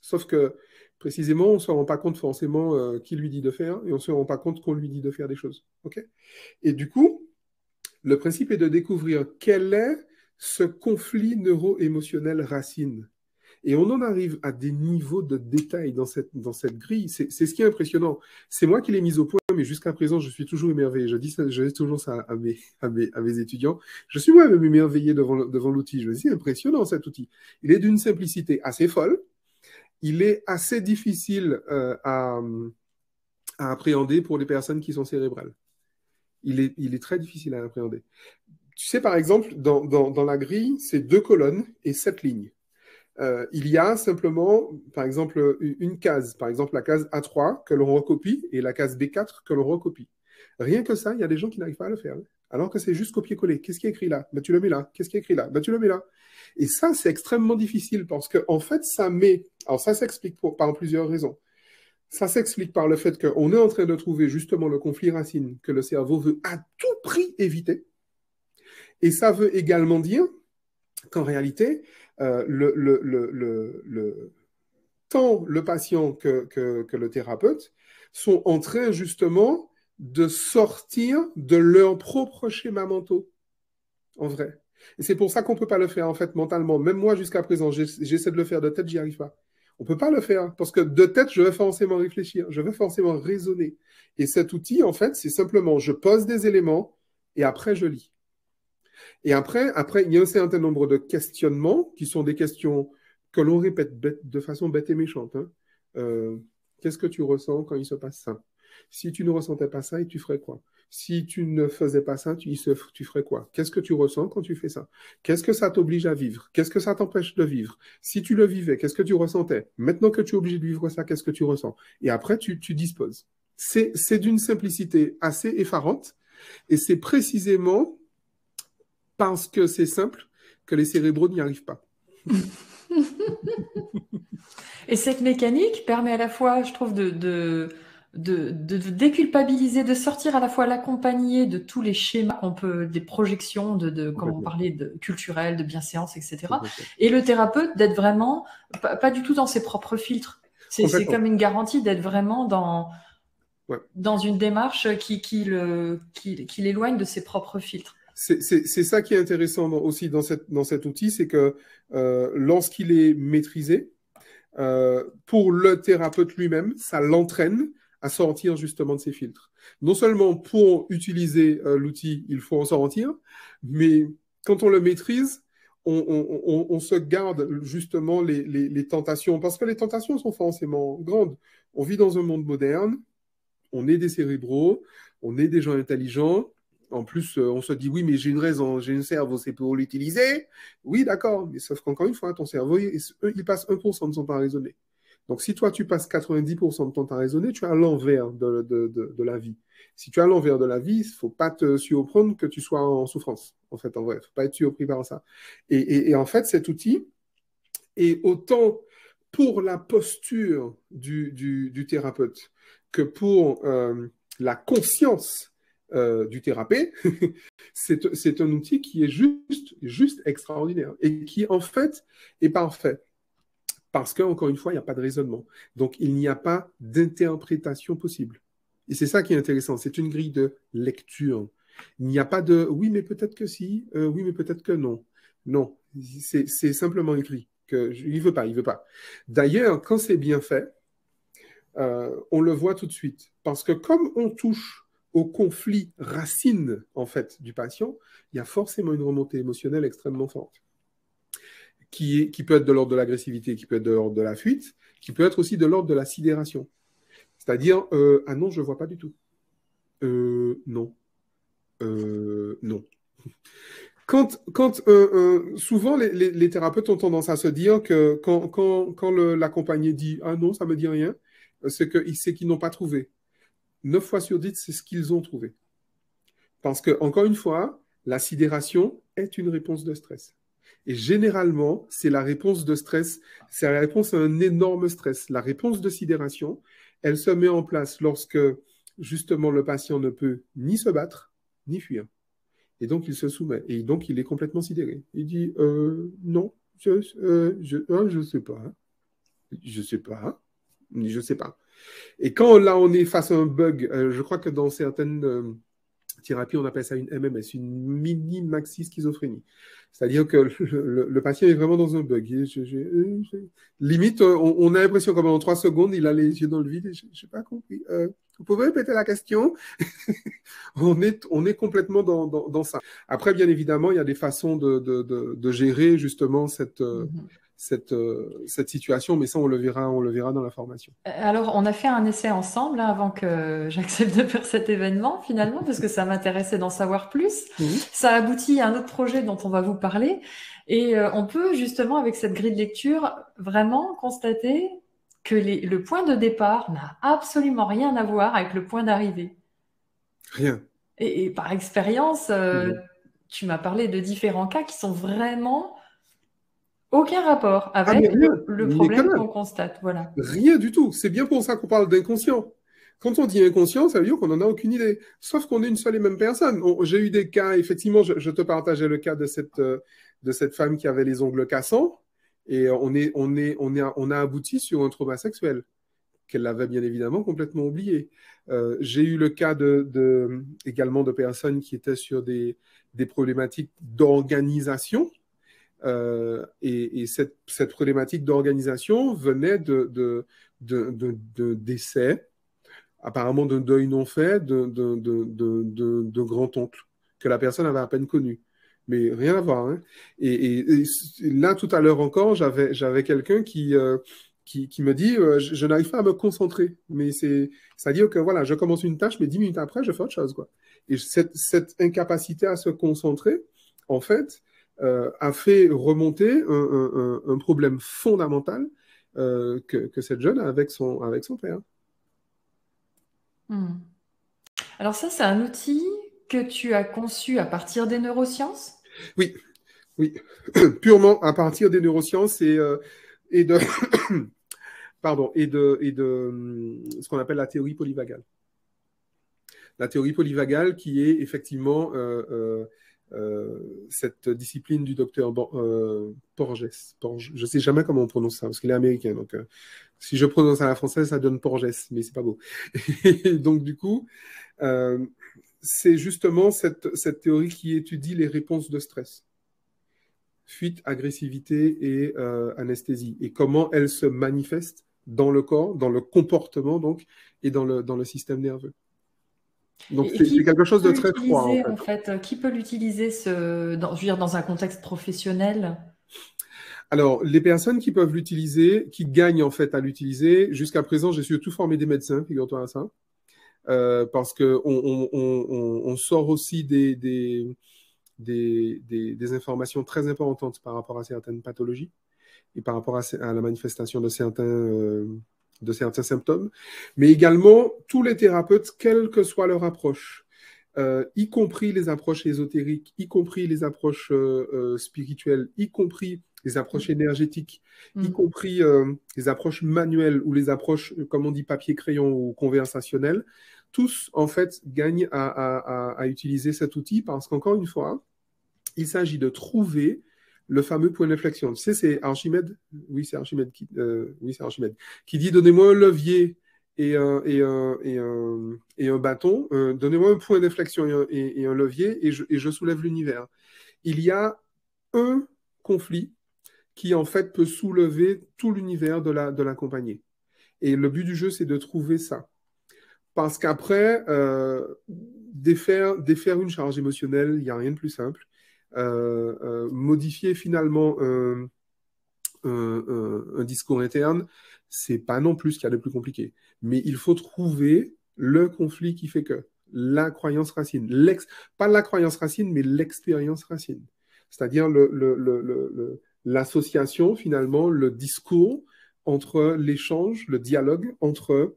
B: Sauf que, précisément, on ne se rend pas compte forcément qui lui dit de faire, et on ne se rend pas compte qu'on lui dit de faire des choses. Okay, et du coup, le principe est de découvrir quel est ce conflit neuro-émotionnel racine. Et on en arrive à des niveaux de détail dans cette grille. C'est ce qui est impressionnant. C'est moi qui l'ai mise au point, mais jusqu'à présent, je suis toujours émerveillé. Je dis toujours ça à mes étudiants. Je suis moi-même émerveillé devant l'outil. Je me dis, c'est impressionnant cet outil. Il est d'une simplicité assez folle. Il est assez difficile à appréhender pour les personnes qui sont cérébrales. Il est très difficile à appréhender. Tu sais, par exemple, dans la grille, c'est 2 colonnes et 7 lignes. Il y a simplement, par exemple, une case, par exemple la case A3 que l'on recopie et la case B4 que l'on recopie. Rien que ça, il y a des gens qui n'arrivent pas à le faire. Alors que c'est juste copier-coller. Qu'est-ce qui est écrit là? Ben, tu le mets là. Qu'est-ce qui est écrit là? Ben, tu le mets là. Et ça, c'est extrêmement difficile parce que, en fait, ça met. Alors, ça s'explique par plusieurs raisons. Ça s'explique par le fait qu'on est en train de trouver justement le conflit racine que le cerveau veut à tout prix éviter. Et ça veut également dire qu'en réalité, tant le patient que le thérapeute sont en train justement de sortir de leurs propres schémas mentaux, en vrai. Et c'est pour ça qu'on ne peut pas le faire, en fait, mentalement. Même moi, jusqu'à présent, j'essaie de le faire de tête, j'y arrive pas. On ne peut pas le faire, parce que de tête, je vais forcément réfléchir, je vais forcément raisonner. Et cet outil, en fait, c'est simplement, je pose des éléments, et après, je lis. Et après, il y a un certain nombre de questionnements qui sont des questions que l'on répète de façon bête et méchante. Hein. Qu'est-ce que tu ressens quand il se passe ça? Si tu ne ressentais pas ça, et tu ferais quoi? Si tu ne faisais pas ça, tu ferais quoi? Qu'est-ce que tu ressens quand tu fais ça? Qu'est-ce que ça t'oblige à vivre? Qu'est-ce que ça t'empêche de vivre? Si tu le vivais, qu'est-ce que tu ressentais? Maintenant que tu es obligé de vivre ça, qu'est-ce que tu ressens? Et après, tu disposes. C'est d'une simplicité assez effarante, et c'est précisément parce que c'est simple que les cérébraux n'y arrivent pas.
A: Et cette mécanique permet à la fois, je trouve, de déculpabiliser, de sortir à la fois l'accompagné de tous les schémas qu'on peut, des projections comme on parlait, de culturelles, de bienséance, etc. Et le thérapeute d'être vraiment pas du tout dans ses propres filtres. C'est comme une garantie d'être vraiment dans une démarche qui l'éloigne de ses propres filtres.
B: C'est ça qui est intéressant aussi dans cet outil, c'est que lorsqu'il est maîtrisé, pour le thérapeute lui-même, ça l'entraîne à sortir justement de ses filtres. Non seulement pour utiliser l'outil, il faut en sortir, mais quand on le maîtrise, on se garde justement les tentations, parce que les tentations sont forcément grandes. On vit dans un monde moderne, on est des cérébraux, on est des gens intelligents. En plus, on se dit, oui, mais j'ai une raison, j'ai un cerveau, c'est pour l'utiliser. Oui, d'accord, mais sauf qu'encore une fois, ton cerveau, il passe 1% de son temps à raisonner. Donc, si toi, tu passes 90% de ton temps à raisonner, tu es à l'envers de la vie. Si tu es à l'envers de la vie, il ne faut pas te surprendre que tu sois en souffrance, en fait, en vrai. Il ne faut pas être surpris par ça. Et en fait, cet outil est autant pour la posture du thérapeute que pour la conscience du thérapeute, c'est un outil qui est juste extraordinaire et qui, en fait, est parfait. Parce qu'encore une fois, il n'y a pas de raisonnement. Donc, il n'y a pas d'interprétation possible. Et c'est ça qui est intéressant. C'est une grille de lecture. Il n'y a pas de oui, mais peut-être que si, oui, mais peut-être que non. Non, c'est simplement écrit. Il ne veut pas, il ne veut pas. D'ailleurs, quand c'est bien fait, on le voit tout de suite. Parce que comme on touche au conflit racine, en fait, du patient, il y a forcément une remontée émotionnelle extrêmement forte. Qui peut être de l'ordre de l'agressivité, qui peut être de l'ordre de la fuite, qui peut être aussi de l'ordre de la sidération. C'est-à-dire, ah non, je ne vois pas du tout. Non. Non. Souvent, les thérapeutes ont tendance à se dire que quand l'accompagné dit « Ah non, ça ne me dit rien », c'est qu'ils n'ont pas trouvé. 9 fois sur 10, c'est ce qu'ils ont trouvé. Parce que, encore une fois, la sidération est une réponse de stress. Et généralement, c'est la réponse de stress, c'est la réponse à un énorme stress. La réponse de sidération, elle se met en place lorsque, justement, le patient ne peut ni se battre, ni fuir. Et donc, il se soumet. Et donc, il est complètement sidéré. Il dit, non, je sais pas. Je sais pas. Je sais pas. Et quand là, on est face à un bug, je crois que dans certaines thérapie, on appelle ça une MMS, une mini-maxi schizophrénie. C'est-à-dire que le patient est vraiment dans un bug. Limite, on a l'impression que pendant 3 secondes, il a les yeux dans le vide et je n'ai pas compris. Vous pouvez répéter la question? On est complètement dans ça. Après, bien évidemment, il y a des façons de gérer justement
A: Mhm.
B: cette situation, mais ça, on le verra dans la formation.
A: Alors, on a fait un essai ensemble hein, avant que j'accepte de faire cet événement, finalement, parce que ça m'intéressait d'en savoir plus.
B: Mhm.
A: Ça aboutit à un autre projet dont on va vous parler. Et on peut, justement, avec cette grille de lecture, vraiment constater que le point de départ n'a absolument rien à voir avec le point d'arrivée.
B: Rien.
A: Et par expérience,
B: Mhm.
A: tu m'as parlé de différents cas qui sont vraiment aucun rapport
B: Ah, mais
A: avec
B: rien.
A: le
B: Mais que
A: problème
B: dalle.
A: qu'on constate. Voilà.
B: Rien du tout. C'est bien pour ça qu'on parle d'inconscient. Quand on dit inconscient, ça veut dire qu'on n'en a aucune idée. Sauf qu'on est une seule et même personne. J'ai eu des cas, effectivement, je te partageais le cas de cette femme qui avait les ongles cassants. Et on a abouti sur un trauma sexuel qu'elle avait bien évidemment complètement oublié. J'ai eu le cas également de personnes qui étaient sur des problématiques d'organisation. Et cette problématique d'organisation venait de décès, apparemment d'un deuil non fait, de grand-oncle, que la personne avait à peine connu. Mais rien à voir. Hein. Et là, tout à l'heure encore, j'avais quelqu'un qui me dit je n'arrive pas à me concentrer. Mais c'est-à-dire que voilà, je commence une tâche, mais 10 minutes après, je fais autre chose. Quoi. Et cette incapacité à se concentrer, en fait, a fait remonter un problème fondamental que cette jeune a avec son père.
A: Hmm. Alors ça, c'est un outil que tu as conçu à partir des neurosciences?
B: Oui, oui, purement à partir des neurosciences et de, pardon, et de ce qu'on appelle la théorie polyvagale. La théorie polyvagale qui est effectivement cette discipline du docteur Porges. Je ne sais jamais comment on prononce ça, parce qu'il est américain. Donc, si je prononce à la française, ça donne Porges, mais c'est pas beau. Et donc, du coup, euh, c'est justement cette théorie qui étudie les réponses de stress. Fuite, agressivité et anesthésie. Et comment elles se manifestent dans le corps, dans le comportement, donc, et dans le système nerveux. Donc,
A: Et
B: c'est
A: qui
B: quelque chose
A: peut
B: de très froid, en
A: l'utiliser
B: fait.
A: en fait? Qui peut l'utiliser je veux dire, dans un contexte professionnel?
B: Alors, les personnes qui peuvent l'utiliser, qui gagnent en fait à l'utiliser, jusqu'à présent, j'ai surtout formé des médecins, figure-toi à ça, parce qu'on sort aussi des informations très importantes par rapport à certaines pathologies et par rapport à la manifestation de certains symptômes, mais également tous les thérapeutes, quelle que soit leur approche, y compris les approches ésotériques, y compris les approches spirituelles, y compris les approches
A: Mm.
B: énergétiques, y
A: Mm.
B: compris les approches manuelles ou les approches, comme on dit, papier-crayon ou conversationnelles, tous, en fait, gagnent à utiliser cet outil parce qu'encore une fois, il s'agit de trouver le fameux point d'inflexion. Tu sais, c'est Archimède, oui, c'est Archimède qui dit donnez-moi un levier et un bâton, donnez-moi un point d'inflexion et un levier, et je soulève l'univers. Il y a un conflit qui, en fait, peut soulever tout l'univers de la compagnie. Et le but du jeu, c'est de trouver ça. Parce qu'après, défaire une charge émotionnelle, il n'y a rien de plus simple. Modifier finalement un discours interne, c'est pas non plus ce qu'il y a de plus compliqué. Mais il faut trouver le conflit qui fait que la croyance racine, pas la croyance racine, mais l'expérience racine. C'est-à-dire l'association, finalement, le discours entre l'échange, le dialogue entre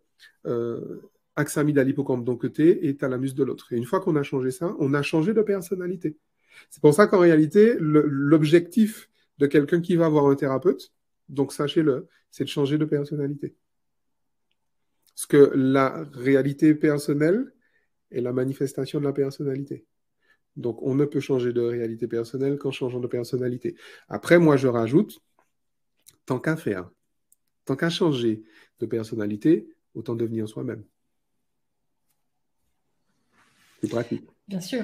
B: axe amygdale hippocampe d'un côté et thalamus de l'autre. Et une fois qu'on a changé ça, on a changé de personnalité. C'est pour ça qu'en réalité, l'objectif de quelqu'un qui va voir un thérapeute, donc sachez-le, c'est de changer de personnalité. Parce que la réalité personnelle est la manifestation de la personnalité. Donc, on ne peut changer de réalité personnelle qu'en changeant de personnalité. Après, moi, je rajoute, tant qu'à faire, tant qu'à changer de personnalité, autant devenir soi-même. C'est pratique.
A: Bien sûr.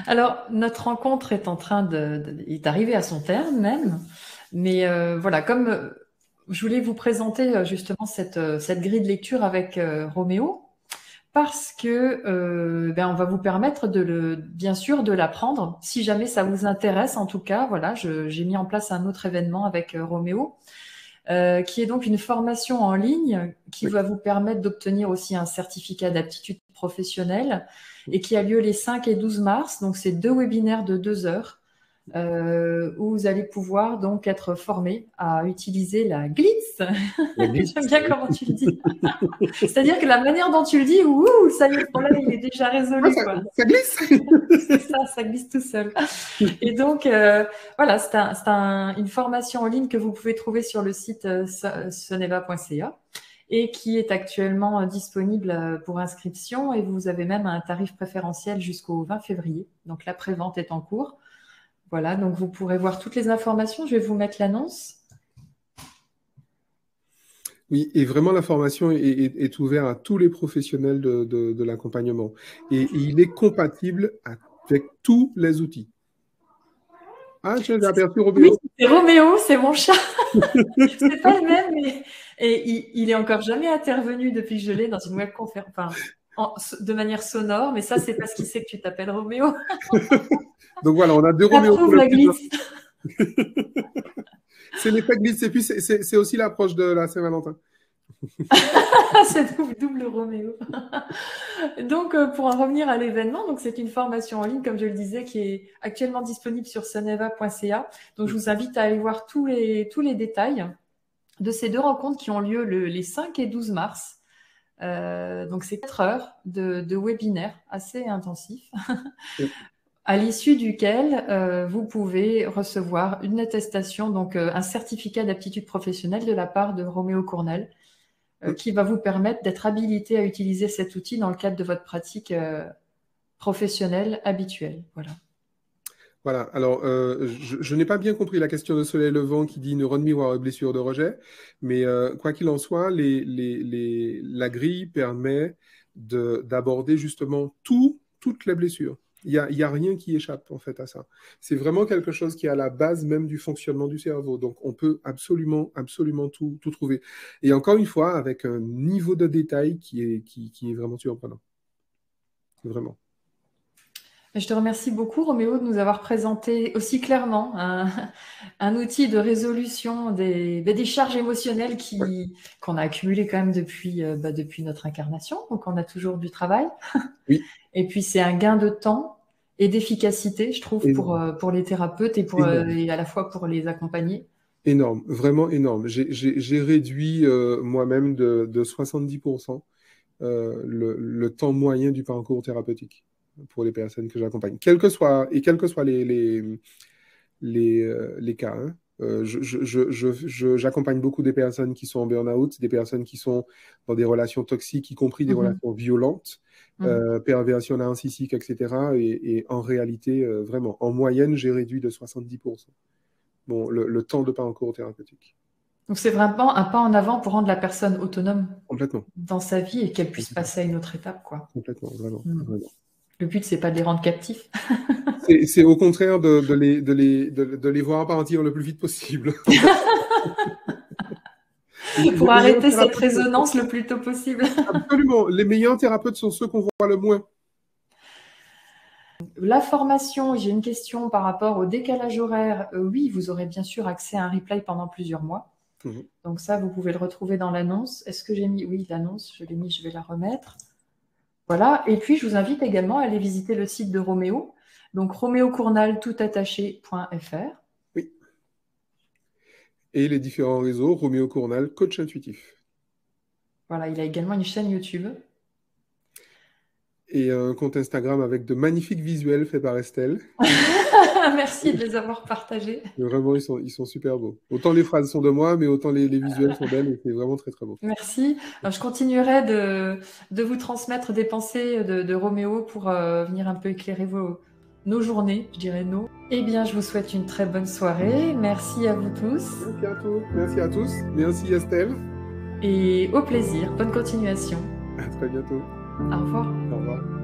A: Alors, notre rencontre est en train est arrivée à son terme même. Mais voilà, comme je voulais vous présenter justement cette grille de lecture avec Roméo, parce que ben, on va vous permettre bien sûr de l'apprendre, si jamais ça vous intéresse. En tout cas, voilà, j'ai mis en place un autre événement avec Roméo, qui est donc une formation en ligne qui
B: Oui.
A: va vous permettre d'obtenir aussi un certificat d'aptitude professionnelle et qui a lieu les 5 et 12 mars. Donc, c'est 2 webinaires de 2 heures où vous allez pouvoir donc être formé à utiliser la glitz.
B: La glitz,
A: J'aime bien comment tu le dis. C'est-à-dire que la manière dont tu le dis, ouh, ça y est, le problème, il est déjà résolu, quoi.
B: Ça glisse.
A: C'est ça glisse tout seul. Et donc, voilà, c'est une formation en ligne que vous pouvez trouver sur le site soneva.ca et qui est actuellement disponible pour inscription. Et vous avez même un tarif préférentiel jusqu'au 20 février. Donc, la prévente est en cours. Voilà, donc vous pourrez voir toutes les informations. Je vais vous mettre l'annonce.
B: Oui, et vraiment, la formation est ouverte à tous les professionnels de l'accompagnement. Et il est compatible avec tous les outils. Ah, j'ai aperçu
A: Oui,
B: Roméo.
A: c'est Roméo, c'est mon chat. C'est pas le même, mais il est encore jamais intervenu depuis que je l'ai dans une webconférence, enfin, de manière sonore, mais ça, c'est parce qu'il sait que tu t'appelles Roméo.
B: Donc voilà, on a deux Roméo pour
A: J'approuve
B: le
A: la
B: plaisir.
A: glisse.
B: C'est l'effet glisse, et puis c'est aussi l'approche de la Saint-Valentin.
A: C'est double Roméo. Donc, pour en revenir à l'événement, donc c'est une formation en ligne, comme je le disais, qui est actuellement disponible sur soneva.ca. Donc, je vous invite à aller voir tous les détails de ces 2 rencontres qui ont lieu les 5 et 12 mars. Donc, c'est 4 heures de webinaire assez intensif, à l'issue duquel vous pouvez recevoir une attestation, donc un certificat d'aptitude professionnelle de la part de Roméo Cournal, qui va vous permettre d'être habilité à utiliser cet outil dans le cadre de votre pratique professionnelle habituelle. Voilà.
B: Voilà, alors je n'ai pas bien compris la question de Soleil Levant qui dit ne run miroir blessure de rejet, mais quoi qu'il en soit, la grille permet d'aborder justement toutes les blessures. Il y a rien qui échappe en fait à ça. C'est vraiment quelque chose qui est à la base même du fonctionnement du cerveau. Donc on peut absolument tout trouver. Et encore une fois, avec un niveau de détail qui est vraiment surprenant. Vraiment.
A: Je te remercie beaucoup, Roméo, de nous avoir présenté aussi clairement un outil de résolution des charges émotionnelles qu'on a accumulées quand même depuis notre incarnation. Donc, on a toujours du travail.
B: Oui.
A: Et puis, c'est un gain de temps et d'efficacité, je trouve, pour les thérapeutes et à la fois pour les accompagner.
B: Énorme, vraiment énorme. J'ai réduit moi-même de 70% le temps moyen du parcours thérapeutique pour les personnes que j'accompagne, quels que soient les cas. Hein. J'accompagne beaucoup des personnes qui sont en burn-out, des personnes qui sont dans des relations toxiques, y compris des relations violentes, perversion narcissique, etc. Et en réalité, vraiment, en moyenne, j'ai réduit de 70%. Bon, le temps de parcours thérapeutique.
A: Donc, c'est vraiment un pas en avant pour rendre la personne autonome dans sa vie et qu'elle puisse passer à une autre étape, quoi.
B: Complètement, vraiment.
A: Le but, c'est pas de les rendre captifs.
B: C'est au contraire de les voir partir le plus vite possible.
A: Pour arrêter cette résonance le plus tôt possible.
B: Absolument. Les meilleurs thérapeutes sont ceux qu'on voit le moins.
A: La formation, j'ai une question par rapport au décalage horaire. Oui, vous aurez bien sûr accès à un replay pendant plusieurs mois. Donc ça, vous pouvez le retrouver dans l'annonce. Est-ce que j'ai mis? Oui, l'annonce, je l'ai mis, je vais la remettre. Voilà. Et puis, je vous invite également à aller visiter le site de Roméo. Donc, roméocournal.fr.
B: Oui. Et les différents réseaux, Roméo Cournal, coach intuitif.
A: Voilà, il a également une chaîne YouTube.
B: Et un compte Instagram avec de magnifiques visuels faits par Estelle.
A: Merci de les avoir partagés.
B: Mais vraiment, ils sont super beaux. Autant les phrases sont de moi, mais autant les visuels sont d'elle, et c'est vraiment très très beau.
A: Merci. Je continuerai de vous transmettre des pensées de Roméo pour venir un peu éclairer nos journées, je dirais nos. Eh bien, je vous souhaite une très bonne soirée. Merci à vous tous.
B: Merci à tous. Merci à tous. Merci Estelle.
A: Et au plaisir. Bonne continuation.
B: À très bientôt.
A: Au revoir.
B: Au revoir.